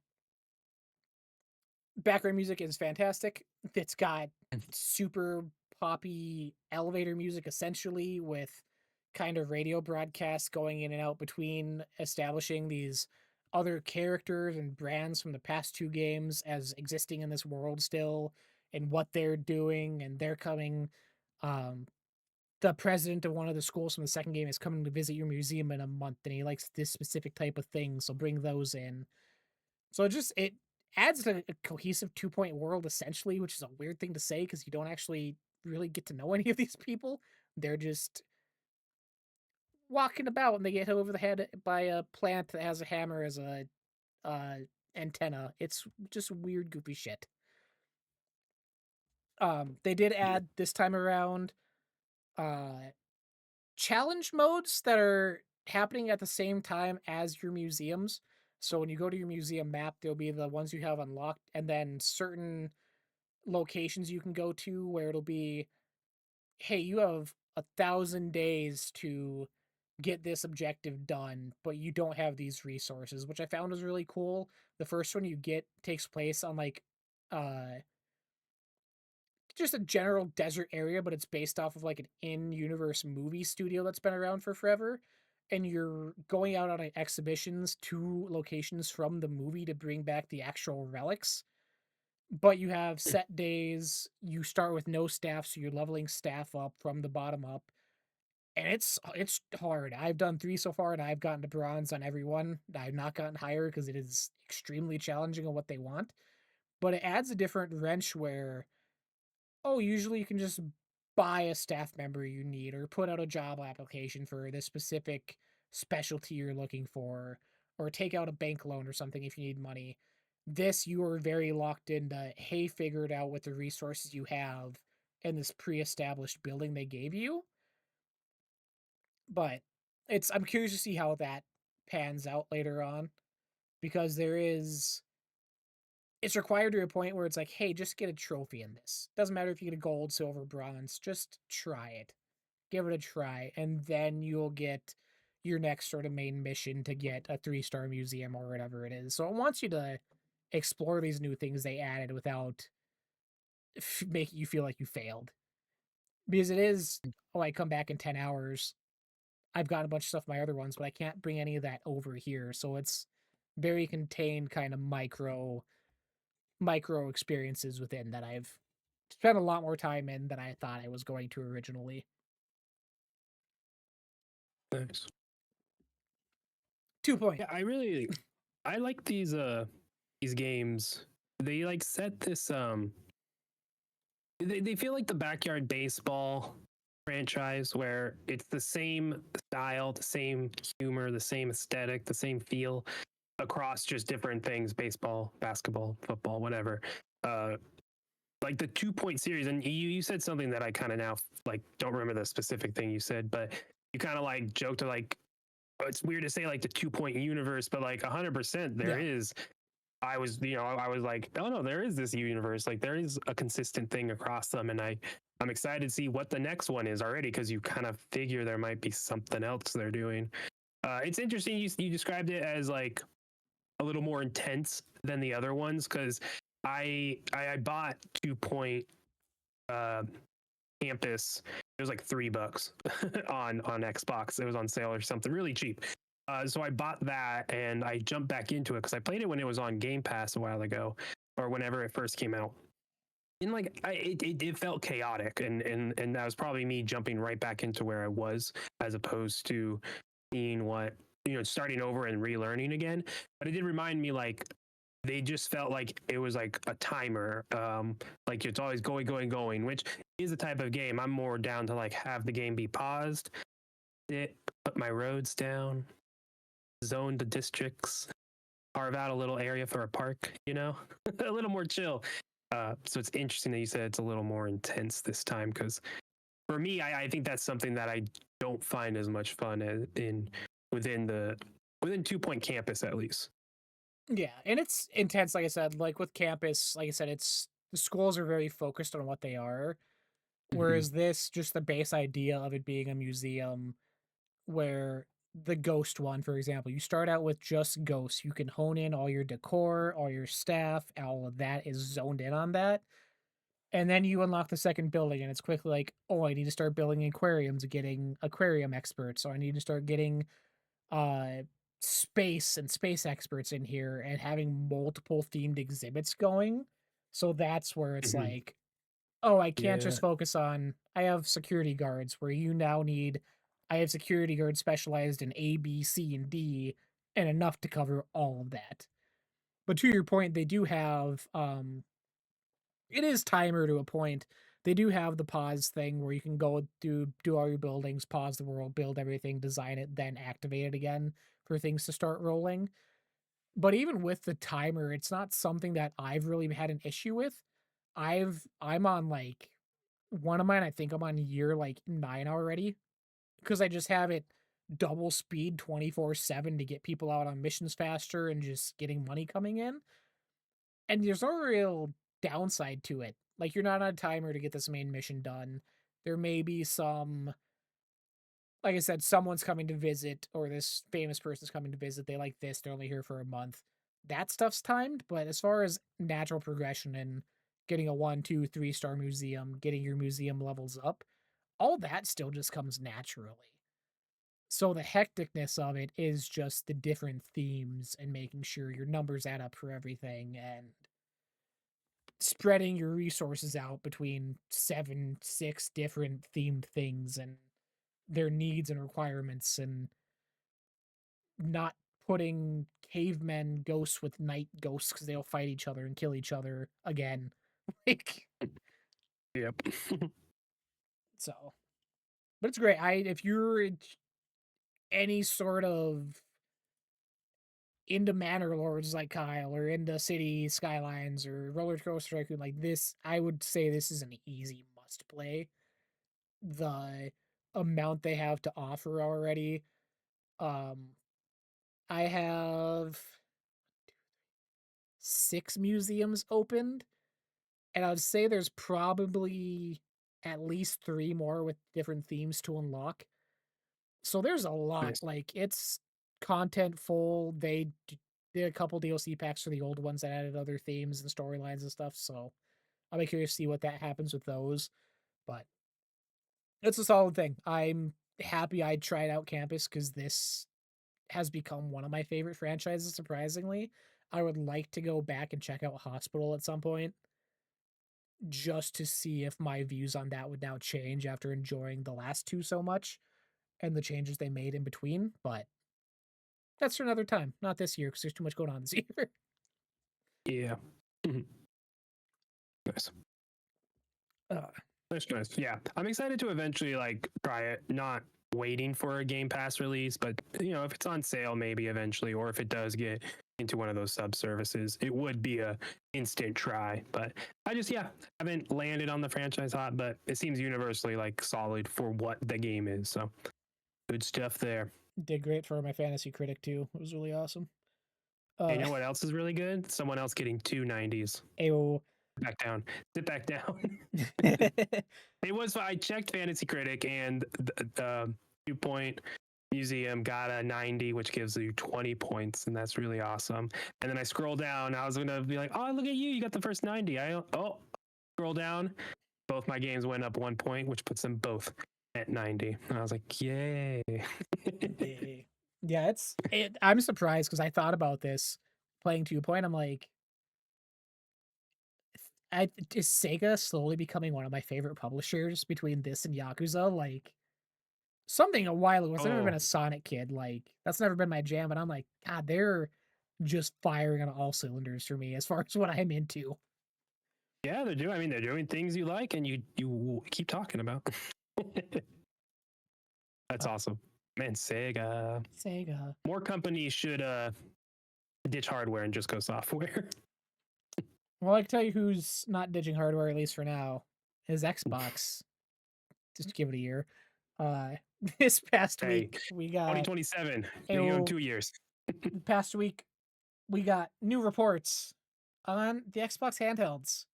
Background music is fantastic. It's got super poppy elevator music essentially with kind of radio broadcasts going in and out between establishing these other characters and brands from the past two games as existing in this world still and what they're doing and they're coming. um the president of one of the schools from the second game is coming to visit your museum in a month and he likes this specific type of thing, so bring those in. So it adds a cohesive 2 point world essentially, which is a weird thing to say because you don't actually really get to know any of these people. They're just walking about and they get hit over the head by a plant that has a hammer as a uh, antenna. It's just weird, goofy shit. They did Yeah. add this time around uh challenge modes that are happening at the same time as your museums. So when you go to your museum map, there'll be the ones you have unlocked, and then certain locations you can go to where it'll be, hey, you have 1,000 days to get this objective done, but you don't have these resources, which I found was really cool. The first one you get takes place on like uh just a general desert area, but it's based off of like an in-universe movie studio that's been around for forever. And you're going out on exhibitions to locations from the movie to bring back the actual relics. But you have set days. You start with no staff, so you're leveling staff up from the bottom up. And it's hard. I've done 3 so far, and I've gotten to bronze on every one. I've not gotten higher because it is extremely challenging on what they want. But it adds a different wrench where, oh, usually you can just buy a staff member you need or put out a job application for this specific specialty you're looking for, or take out a bank loan or something if you need money. This, you are very locked into, hey, figure it out with the resources you have in this pre-established building they gave you. But I'm curious to see how that pans out later on. because there is it's required to a point where it's like, "Hey, just get a trophy in this. Doesn't matter if you get a gold, silver, bronze, just try it. Give it a try, and then you'll get your next sort of main mission to get a 3-star museum or whatever it is." So it wants you to explore these new things they added without making you feel like you failed. Because it is, "Oh, I come back in 10 hours. I've got a bunch of stuff in my other ones, but I can't bring any of that over here." So it's very contained kind of micro experiences within that I've spent a lot more time in than I thought I was going to originally. Nice. 2 point. Yeah, I like these games. They like set this they feel like the backyard baseball franchise where it's the same style, the same humor, the same aesthetic, the same feel across just different things, baseball, basketball, football, whatever. Uh like the 2 point series, and you said something that I kind of now like don't remember the specific thing you said, but you kind of like joked to like, oh, it's weird to say like the 2 point universe, but like 100% there Yeah. is. I was like, oh no, there is this universe. Like there is a consistent thing across them, and I'm excited to see what the next one is already because you kind of figure there might be something else they're doing. It's interesting you described it as like a little more intense than the other ones because I bought 2 point uh, campus. It was like $3 on Xbox. It was on sale or something really cheap. So I bought that and I jumped back into it because I played it when it was on Game Pass a while ago, or whenever it first came out. And like it felt chaotic, and that was probably me jumping right back into where I was, as opposed to seeing what starting over and relearning again. But it did remind me like they just felt like it was like a timer, like it's always going, going, going, which is a type of game I'm more down to like have the game be paused, sit, put my roads down, zone the districts, carve out a little area for a park, a little more chill. So it's interesting that you said it's a little more intense this time because for me, I think that's something that I don't find as much fun as in within the within 2 point campus at least. Yeah, and it's intense, like I said, like with campus, like I said, it's the schools are very focused on what they are. Hmm. Whereas this, just the base idea of it being a museum where the ghost one, for example, you start out with just ghosts. You can hone in all your decor, all your staff, all of that is zoned in on that. And then you unlock the second building, and it's quickly like, oh, I need to start building aquariums, getting aquarium experts, or I need to start getting uh space and space experts in here and having multiple themed exhibits going. So that's where it's Hmm. like, oh, I can't Yeah. just focus on I have security guards where you now need I have security guards specialized in A, B, C, and D and enough to cover all of that. But to your point, they do have it is timer to a point. They do have the pause thing where you can go do all your buildings, pause the world, build everything, design it, then activate it again for things to start rolling. But even with the timer, it's not something that I've really had an issue with. I'm on like one of mine, I think I'm on year like 9 already because I just have it double speed 24/7 to get people out on missions faster and just getting money coming in. And there's no real downside to it. Like, you're not on a timer to get this main mission done. There may be some like I said, someone's coming to visit or this famous person's coming to visit. They like this, they're only here for a month. That stuff's timed, but as far as natural progression and getting a 1, 2, 3-star museum, getting your museum levels up, all that still just comes naturally. So the hecticness of it is just the different themes and making sure your numbers add up for everything and spreading your resources out between 7, 6 different themed things and their needs and requirements and not putting cavemen ghosts with night ghosts because they'll fight each other and kill each other again. Like, Yep. so, but it's great. If you're any sort of into Manor Lords like Kyle or into City Skylines or Roller Coaster Tycoon like this, I would say this is an easy must play. The amount they have to offer already. Um, I have 6 museums opened, and I would say there's probably at least 3 more with different themes to unlock. So there's a lot, Nice. like, it's content full. They did a couple DLC packs for the old ones that added other themes and storylines and stuff, so I'll be curious to see what that happens with those, but it's a solid thing. I'm happy I tried out Campus because this has become one of my favorite franchises, surprisingly. I would like to go back and check out Hospital at some point just to see if my views on that would now change after enjoying the last 2 so much and the changes they made in between, but that's for another time, not this year because there's too much going on this year. Yeah. Mhm. Nice. Uh, Nice, nice. Yeah, I'm excited to eventually like try it. Not waiting for a Game Pass release, but if it's on sale, maybe eventually, or if it does get into one of those sub services, it would be a instant try. But I just haven't landed on the franchise hot, but it seems universally like solid for what the game is. So good stuff there. did great for my fantasy critic too. It was really awesome. Hey, you Uh, know what else is really good? Someone else getting 290s. Ayo. Back down. Sit back down. It was. I checked Fantasy Critic, and the 2 Point Museum got a 90, which gives you 20 points, and that's really awesome. And then I scroll down. I was gonna be like, "Oh, look at you! You got the first 90." Scroll down. Both my games went up 1 point, which puts them both at 90. And I was like, "Yay!" Yeah. Yeah, I'm surprised because I thought about this playing 2 Point. I'm like, is Sega slowly becoming one of my favorite publishers between this and Yakuza? Like, something a while ago, 'cause I've never been Oh, a Sonic kid, like, that's never been my jam, but I'm like, "God, they're just firing on all cylinders for me as far as what I'm into." yeah, they're doing. I mean, they're doing things you like, and you keep talking about. That's Uh, awesome, man. Sega. Sega. More companies should ditch hardware and just go software. Well, I can tell you who's not ditching hardware, at least for now, is Xbox. Just give it a year. Uh, this past Hey, week, we got 2027. You give them a 2 years. past week we got new reports on the Xbox handhelds.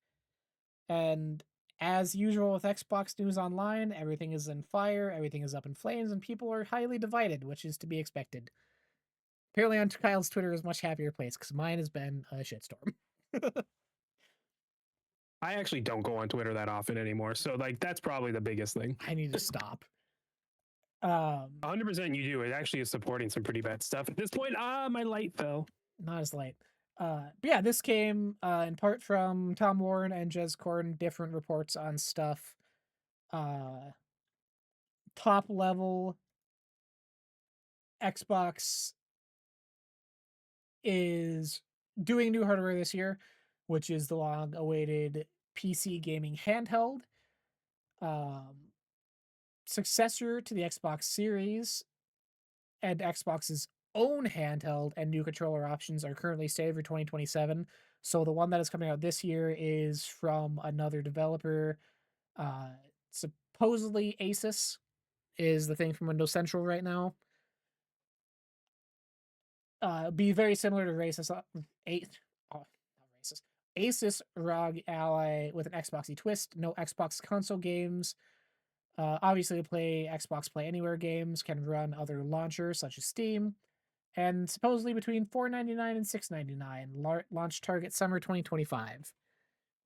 And as usual with Xbox news online, everything is in fire, everything is up in flames, and people are highly divided, which is to be expected. Apparently, on Kyle's Twitter is a much happier place because mine has been a shitstorm. I actually don't go on Twitter that often anymore, so like that's probably the biggest thing. I need to stop. Um, 100% you do. It actually is supporting some pretty bad stuff at this point. My light fell. Not as late. But yeah, this came in part from Tom Warren and Jez Corden, different reports on stuff. Uh, Top level Xbox is doing new hardware this year, which is the long awaited PC gaming handheld. Um, Successor to the Xbox Series and Xbox's own handheld and new controller options are currently slated for 2027. So the one that is coming out this year is from another developer. Uh, Supposedly Asus is the thing from Windows Central right now. Be very similar to Asus, not Asus, Asus ROG Ally with an Xboxy twist. No Xbox console games. Obviously, play Xbox Play Anywhere games can run other launchers such as Steam, and supposedly between $4.99 and $6.99. Launch target summer 2025.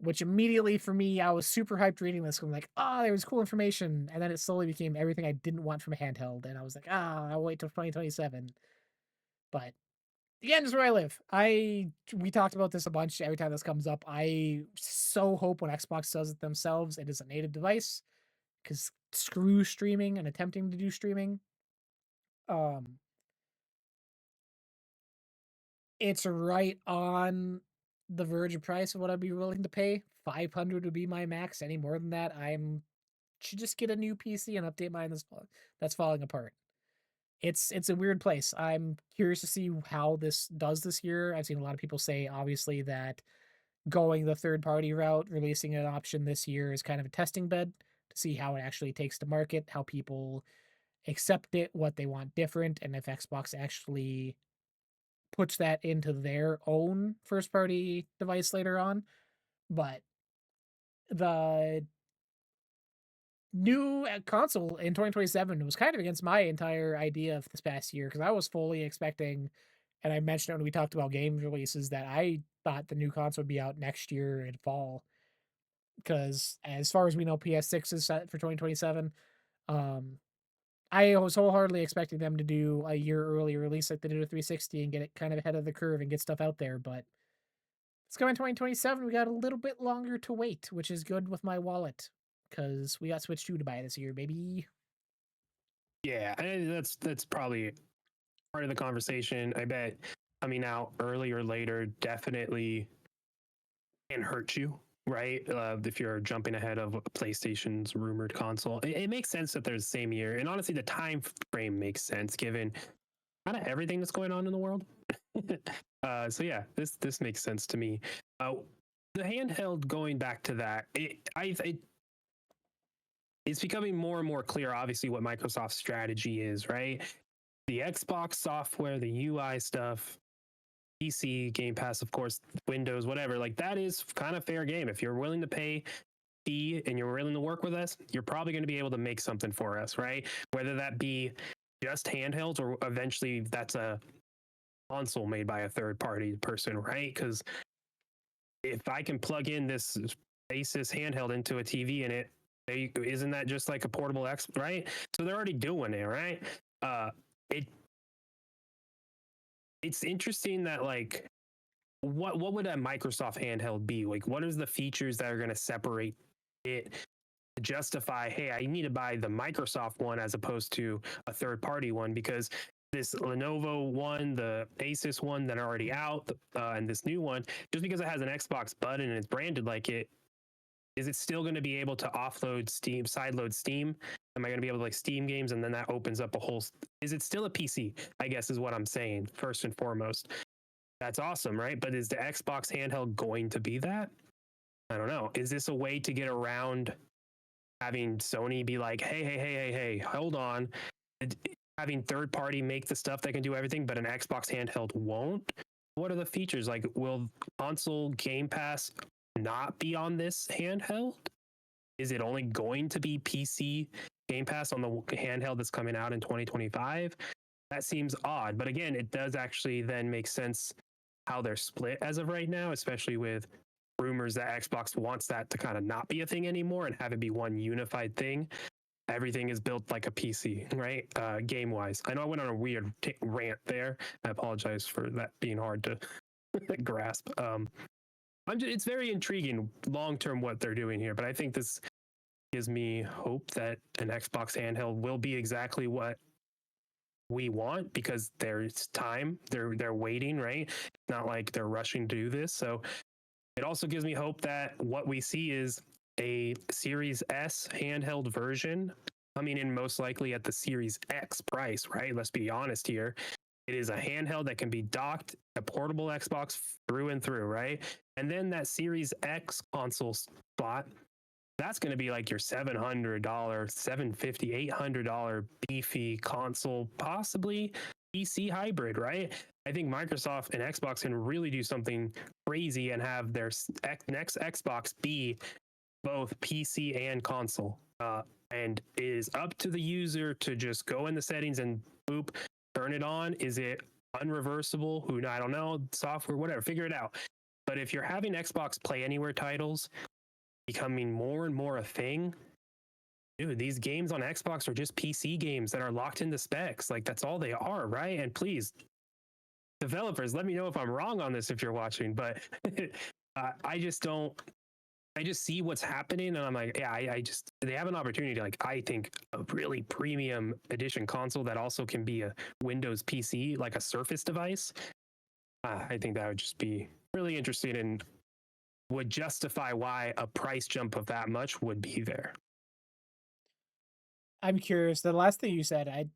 Which immediately for me, I was super hyped reading this. I'm like, ah, there was cool information, and then it slowly became everything I didn't want from a handheld, and I was like, ah, I'll wait till 2027. But the end is where I live. We talked about this a bunch every time this comes up. I so hope when Xbox does it themselves, it is a native device because screw streaming and attempting to do streaming. Um, it's right on the verge of price of what I'd be willing to pay. 500 would be my max. Any more than that, I'm should just get a new PC and update mine that's falling apart. It's a weird place. I'm curious to see how this does this year. I've seen a lot of people say obviously that going the third party route, releasing an option this year is kind of a testing bed to see how it actually takes to market, how people accept it, what they want different, and if Xbox actually puts that into their own first party device later on. But the new console in 2027 was kind of against my entire idea of this past year because I was fully expecting, and I mentioned it when we talked about game releases, that I thought the new console would be out next year in fall. Because as far as we know, PS6 is set for 2027. Um, I was wholeheartedly expecting them to do a year early release like they did with 360 and get it kind of ahead of the curve and get stuff out there. But it's coming 2027. We got a little bit longer to wait, which is good with my wallet because we got Switch 2 to buy this year, baby. Yeah, and that's probably part of the conversation. I bet coming out early or later definitely can hurt you, right? If you're jumping ahead of PlayStation's rumored console, it makes sense that they're the same year, and honestly, the time frame makes sense given kind of everything that's going on in the world. So yeah, this makes sense to me. Uh, the handheld, going back to that, it's becoming more and more clear, obviously, what Microsoft's strategy is, right? The Xbox software, the UI stuff, PC, Game Pass, of course, Windows, whatever, like that is kind of fair game. If you're willing to pay fee and you're willing to work with us, you're probably going to be able to make something for us, right? Whether that be just handhelds or eventually that's a console made by a third party person, right? Because if I can plug in this Asus handheld into a TV and isn't that just like a portable X, right? So they're already doing it, right? Uh, it it's interesting that like what would a Microsoft handheld be? Like, what is the features that are going to separate it to justify, hey, I need to buy the Microsoft one as opposed to a third party one? Because this Lenovo one, the Asus one that are already out, and this new one, just because it has an Xbox button and it's branded like it, is it still going to be able to offload Steam, sideload Steam? Am I going to be able to like Steam games and then that opens up a whole? Is it still a PC? I guess is what I'm saying first and foremost. That's awesome, right? But is the Xbox handheld going to be that? I don't know. Is this a way to get around having Sony be like, hey, hold on, having third party make the stuff that can do everything, but an Xbox handheld won't? What are the features? Like, will console Game Pass not be on this handheld? Is it only going to be PC Game Pass on the handheld that's coming out in 2025? That seems odd. But again, it does actually then make sense how they're split as of right now, especially with rumors that Xbox wants that to kind of not be a thing anymore and have it be one unified thing. Everything is built like a PC, right? Game wise. I know I went on a weird rant there. I apologize for that being hard to grasp. It's very intriguing long term what they're doing here, but I think this gives me hope that an Xbox handheld will be exactly what we want because there's time. They're waiting, right? It's not like they're rushing to do this. So it also gives me hope that what we see is a Series S handheld version coming in most likely at the Series X price, right? Let's be honest here. It is a handheld that can be docked, a portable Xbox through and through, right? And then that Series X console spot, that's going to be like your $700, $750, $800 beefy console, possibly PC hybrid, right? I think Microsoft and Xbox can really do something crazy and have their next Xbox be both PC and console. And it is up to the user to just go in the settings and boop, turn it on. Is it unreversible? I don't know, software, whatever, figure it out. But if you're having Xbox Play Anywhere titles becoming more and more a thing, dude, these games on Xbox are just PC games that are locked into specs. Like that's all they are, right? And please, developers, let me know if I'm wrong on this if you're watching. But I just don't. I just see what's happening, and I'm like, yeah, I just they have an opportunity. Like I think a really premium edition console that also can be a Windows PC, like a Surface device. I think that would just be really interesting and would justify why a price jump of that much would be there. I'm curious. The last thing you said,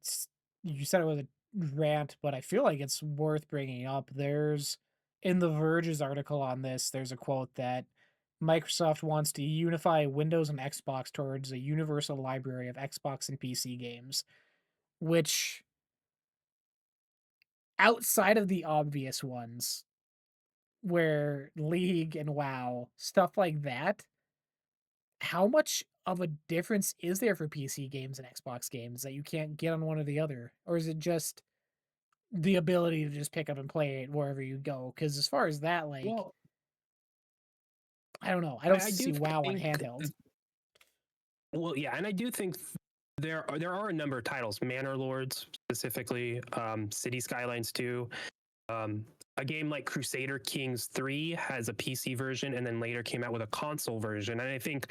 you said it was a rant, but I feel like it's worth bringing up. There's in the Verge's article on this, there's a quote that Microsoft wants to unify Windows and Xbox towards a universal library of Xbox and PC games, which outside of the obvious ones where League and WoW, stuff like that, how much of a difference is there for PC games and Xbox games that you can't get on one or the other? Or is it just the ability to just pick up and play it wherever you go? Because as far as that, like, Well, I don't know. I don't I do see WoW on think handheld. well, yeah, and I do think there are a number of titles, Manor Lords specifically, City Skylines 2. Um, a game like Crusader Kings 3 has a PC version and then later came out with a console version. And I think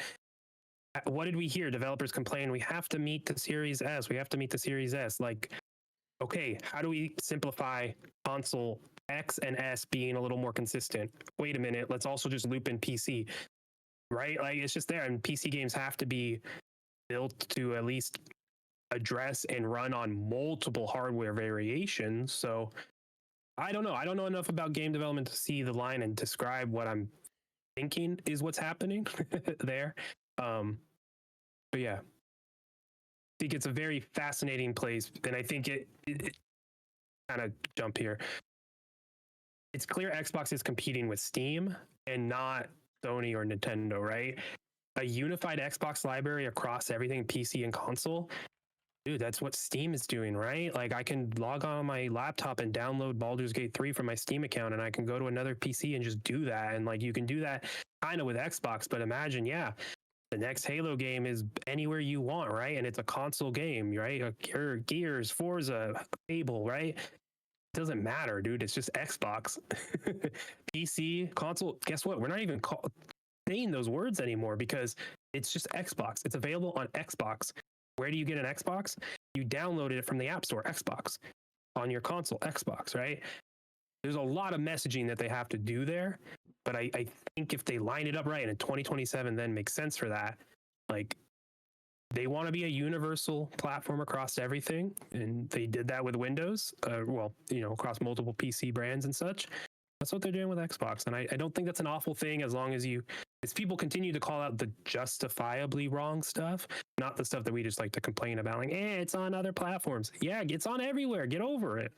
what did we hear? Developers complain we have to meet the Series S. We have to meet the Series S. Like, okay, how do we simplify console X and S being a little more consistent? Wait a minute, let's also just loop in PC, right? Like it's just there, and PC games have to be built to at least address and run on multiple hardware variations. So I don't know. I don't know enough about game development to see the line and describe what I'm thinking is what's happening there. Um, but yeah, I think it's a very fascinating place, and I think it kind of jump here. It's clear Xbox is competing with Steam and not Sony or Nintendo, right? A unified Xbox library across everything, PC and console. Dude, that's what Steam is doing, right? Like I can log on my laptop and download Baldur's Gate 3 from my Steam account and I can go to another PC and just do that. And like you can do that kind of with Xbox, but imagine, yeah, the next Halo game is anywhere you want, right? And it's a console game, right? Gears, Forza, Fable, right? Doesn't matter, dude. It's just Xbox. PC, console. Guess what? We're not even saying those words anymore because it's just Xbox. It's available on Xbox. Where do you get an Xbox? You downloaded it from the App Store, Xbox. On your console, Xbox, right? There's a lot of messaging that they have to do there. But I think if they line it up right and in 2027 then makes sense for that, like they want to be a universal platform across everything, and they did that with Windows. Well, across multiple PC brands and such. That's what they're doing with Xbox, and I don't think that's an awful thing as long as people continue to call out the justifiably wrong stuff, not the stuff that we just like to complain about, like, it's on other platforms. Yeah, it's on everywhere. Get over it.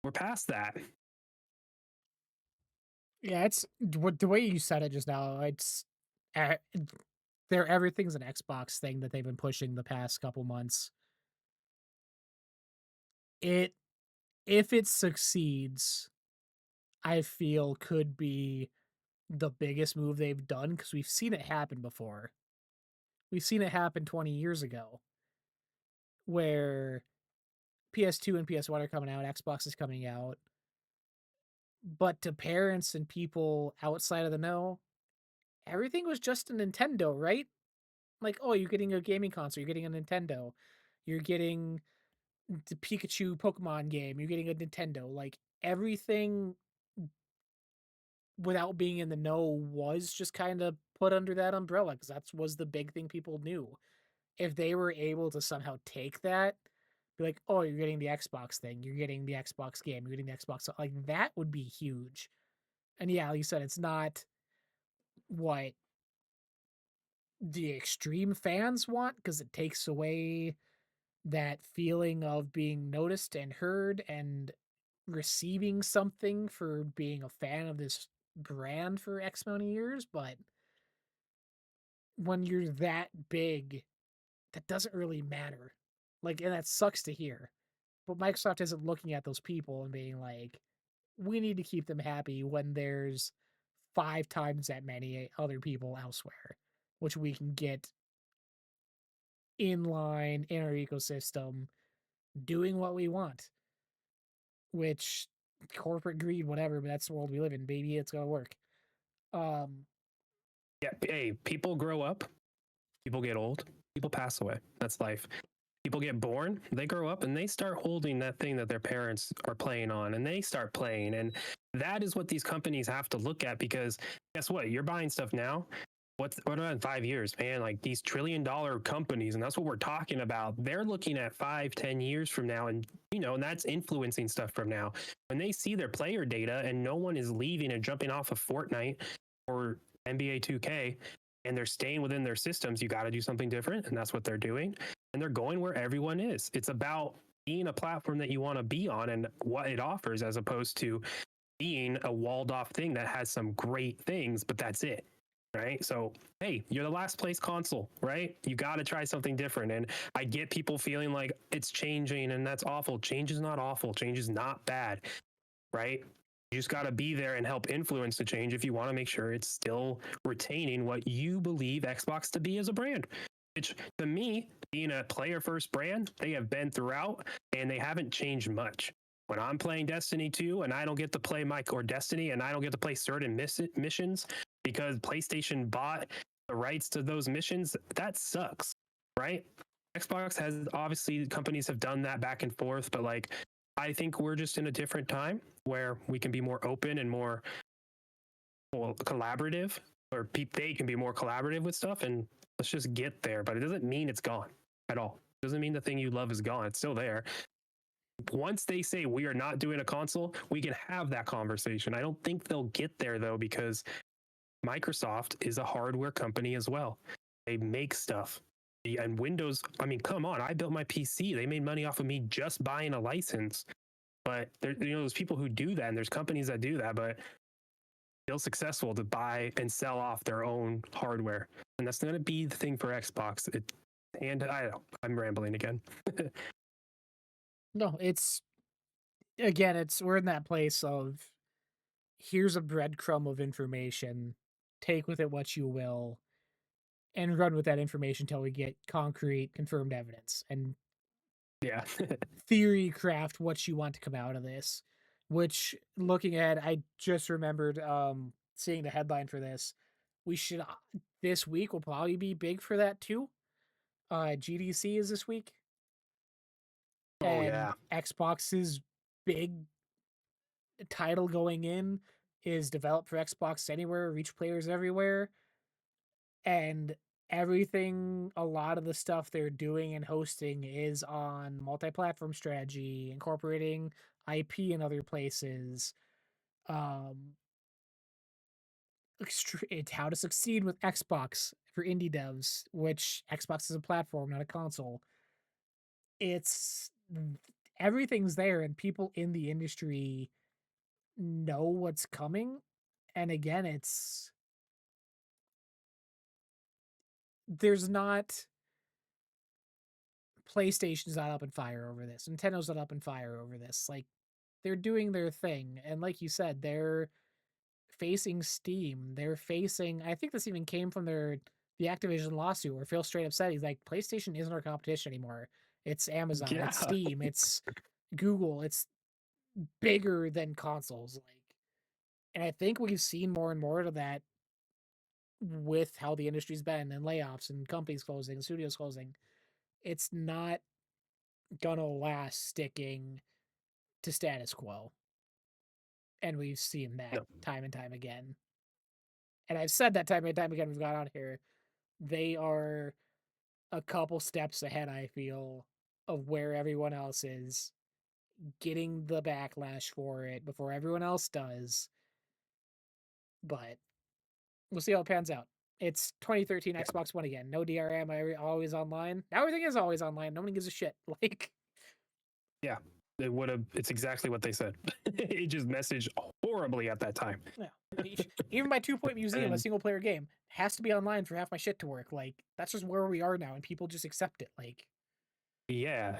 We're past that. Yeah, it's the way you said it just now. It's uh, everything's an Xbox thing that they've been pushing the past couple months. It if it succeeds, I feel could be the biggest move they've done because we've seen it happen before. We've seen it happen 20 years ago where PS2 and PS1 are coming out, Xbox is coming out, but to parents and people outside of the know, everything was just a Nintendo, right? Like, oh, you're getting a gaming console, you're getting a Nintendo, you're getting the Pikachu Pokemon game, you're getting a Nintendo. Like everything without being in the know was just kind of put under that umbrella because that was the big thing people knew. If they were able to somehow take that, be like, oh, you're getting the Xbox thing, you're getting the Xbox game, you're getting the Xbox, like that would be huge. And yeah, like you said, it's not what the extreme fans want because it takes away that feeling of being noticed and heard and receiving something for being a fan of this brand for X amount of years. But when you're that big, that doesn't really matter. Like, and that sucks to hear. But Microsoft isn't looking at those people and being like, we need to keep them happy when there's 5 times that many other people elsewhere, which we can get in line in our ecosystem doing what we want, which corporate greed, whatever, but that's the world we live in, baby. It's gonna work. Um, Yeah, hey, people grow up, people get old, people pass away. That's life. People get born, they grow up, and they start holding that thing that their parents are playing on, and they start playing. And that is what these companies have to look at because guess what? You're buying stuff now. What about in 5 years, man? Like these $1 trillion companies, and that's what we're talking about. They're looking at 5, 10 years from now, and and that's influencing stuff from now. When they see their player data and no one is leaving and jumping off of Fortnite or NBA 2K, and they're staying within their systems, you got to do something different, and that's what they're doing. And they're going where everyone is. It's about being a platform that you want to be on and what it offers, as opposed to being a walled off thing that has some great things, but that's it. Right. So, hey, you're the last place console, right? You got to try something different. And I get people feeling like it's changing and that's awful. Change is not awful. Change is not bad. Right. You just got to be there and help influence the change if you want to make sure it's still retaining what you believe Xbox to be as a brand. Which, to me, being a player first brand, they have been throughout and they haven't changed much. When I'm playing Destiny 2 and I don't get to play or Destiny and I don't get to play certain missions because PlayStation bought the rights to those missions, that sucks, right? Xbox has, obviously, companies have done that back and forth, but like, I think we're just in a different time where we can be more open and more, well, collaborative, or they can be more collaborative with stuff, and let's just get there. But it doesn't mean it's gone at all. It doesn't mean the thing you love is gone. It's still there. Once they say we are not doing a console, we can have that conversation. I don't think they'll get there though, because Microsoft is a hardware company as well. They make stuff. And Windows, I mean, come on, I built my PC. They made money off of me just buying a license. But there's people who do that, and there's companies that do that, but still successful to buy and sell off their own hardware. And that's going to be the thing for Xbox. And I don't know, I'm rambling again. No, it's again, we're in that place of here's a breadcrumb of information, take with it what you will, and run with that information until we get concrete, confirmed evidence, and Yeah. theory craft what you want to come out of this. Which, looking at, I just remembered seeing the headline for this. We should this week will probably be big for that too. GDC is this week, Oh, and yeah. Xbox's big title going in is developed for Xbox Anywhere, reach players everywhere, and everything, a lot of the stuff they're doing and hosting is on multi-platform strategy, incorporating IP in other places. Um, it's how to succeed with Xbox for indie devs, which Xbox is a platform, not a console. It's everything's there, and people in the industry know what's coming. And again, there's not PlayStation's not up in fire over this. Nintendo's not up in fire over this. Like, they're doing their thing. And like you said, they're facing Steam. They're facing, I think this even came from the Activision lawsuit where Phil straight up said, he's like, PlayStation isn't our competition anymore. It's Amazon, Yeah. it's Steam, it's Google, it's bigger than consoles. Like, and I think we've seen more and more of that with how the industry's been and layoffs and companies closing and studios closing. It's not gonna last sticking to status quo. And we've seen that No. time and time again. And I've said that time and time again we've got on here. They are a couple steps ahead, I feel, of where everyone else is, getting the backlash for it before everyone else does. But we'll see how it pans out. It's 2013 Xbox One again. No DRM, always online. Now everything is always online. Nobody gives a shit. Like, Yeah. It's exactly what they said. It just messaged horribly at that time. yeah. Even my 2 Point Museum, a single player game, has to be online for half my shit to work. Like, that's just where we are now, and people just accept it. Like, Yeah,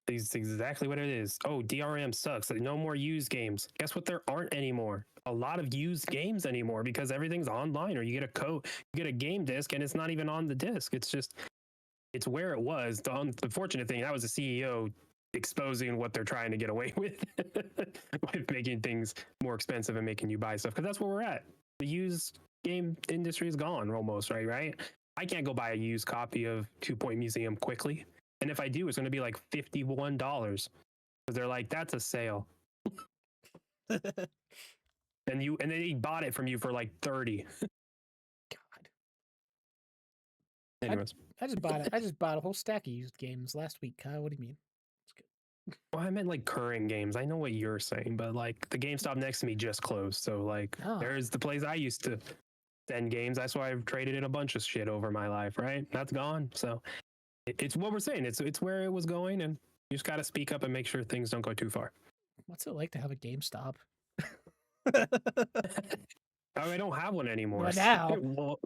it's exactly what it is. Oh, DRM sucks. Like, no more used games. Guess what? There aren't anymore. A lot of used games anymore because everything's online, or you get a code, you get a game disc, and it's not even on the disc. It's where it was. The unfortunate thing, that was the CEO exposing what they're trying to get away with with making things more expensive and making you buy stuff, because that's where we're at. The used game industry is gone almost, right? I can't go buy a used copy of 2 Point Museum quickly. And if I do, it's going to be like $51 because they're like, that's a sale. And then he bought it from you for like 30. God. I Anyways. I just bought it. I just bought a whole stack of used games last week. Kyle, what do you mean? It's good. Well, I meant like current games. I know what you're saying, but like the GameStop next to me just closed. So like Oh, there's the place I used to send games. That's why I've traded in a bunch of shit over my life, right? That's gone. So it's what we're saying. It's where it was going, and You just got to speak up and make sure things don't go too far. What's it like to have a GameStop? Oh, I don't have one anymore. But now, Well,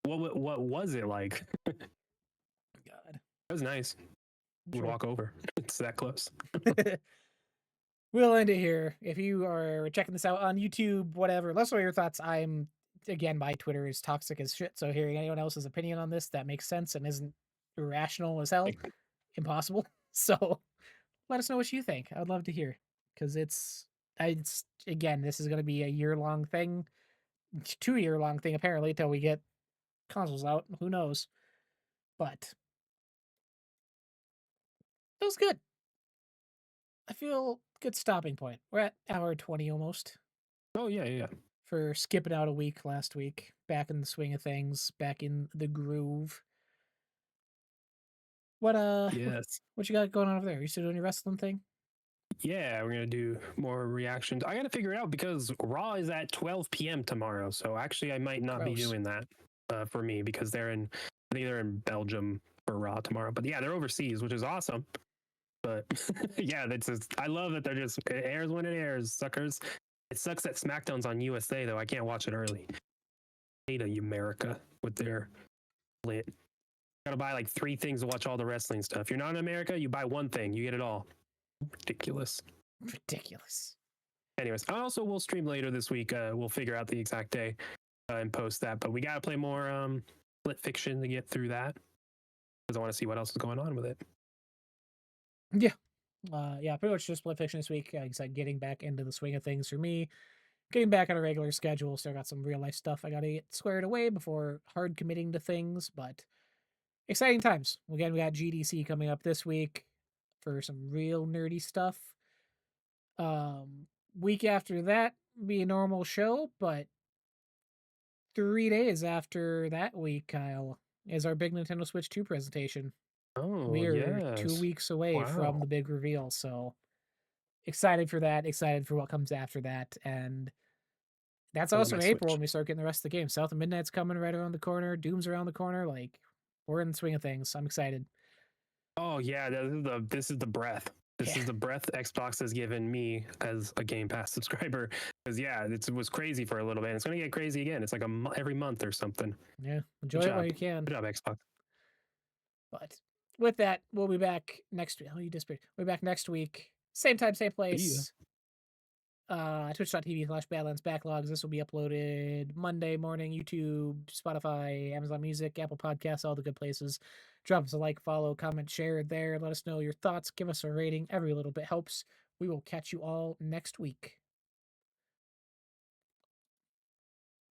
what was it like? God. It was nice. I'm You would sure. walk over. It's that close. We'll end it here. If you are checking this out on YouTube, whatever, let us know your thoughts. Again, my Twitter is toxic as shit. So hearing anyone else's opinion on this that makes sense and isn't irrational as hell, Like, impossible. So let us know what you think. I'd love to hear because it's again, this is going to be a year-long thing, 2-year-long thing apparently till we get consoles out. Who knows? But it was good. I feel good stopping point. We're at hour 20 almost oh yeah, yeah. for skipping out a week last week. Back in the swing of things, back in the groove. What Yes. what you got going on over there? You still doing your wrestling thing? Yeah, we're gonna do more reactions. I gotta figure it out because Raw is at 12 p.m. tomorrow. So actually, I might not be Gross. doing that for me because I think they're in Belgium for Raw tomorrow. But yeah, they're overseas, which is awesome. But yeah, that's just, I love that they're just it airs when it airs, suckers. It sucks that SmackDown's on USA though. I can't watch it early. Hate America with their lit. Gotta buy like 3 things to watch all the wrestling stuff. You're not in America, you buy one thing, you get it all. Ridiculous. Ridiculous. Anyways, I also will stream later this week. We'll figure out the exact day and post that. But we gotta play more Split Fiction to get through that because I want to see what else is going on with it. Yeah. Yeah, pretty much just Split Fiction this week. Like I said, getting back into the swing of things for me. Getting back on a regular schedule. Still got some real life stuff I gotta get squared away before hard committing to things, but exciting times. Again, we got GDC coming up this week for some real nerdy stuff. Week after that be a normal show, but 3 days after that week, Kyle, is our big Nintendo Switch 2 presentation. Oh We are two yes! weeks away from Wow, the big reveal, so excited for that. Excited for what comes after that, and that's I love also my in April Switch. when we start getting the rest of the game. South of Midnight's coming right around the corner. Doom's around the corner. Like we're in the swing of things. I'm excited. Oh yeah, this is the breath. This Yeah, is the breath Xbox has given me as a Game Pass subscriber. Because yeah, it was crazy for a little bit. And it's gonna get crazy again. It's like every month or something. yeah. Good Enjoy it while job. you can. Good job, Xbox. But with that, we'll be back next week. Oh, you disappeared. We'll be back next week. Same time, same Yeah. place. Twitch.tv/Badlands Backlogs. This will be uploaded Monday morning. YouTube, Spotify, Amazon Music, Apple Podcasts, all the good places. Drop us a like, follow, comment, share there. Let us know your thoughts. Give us a rating. Every little bit helps. We will catch you all next week.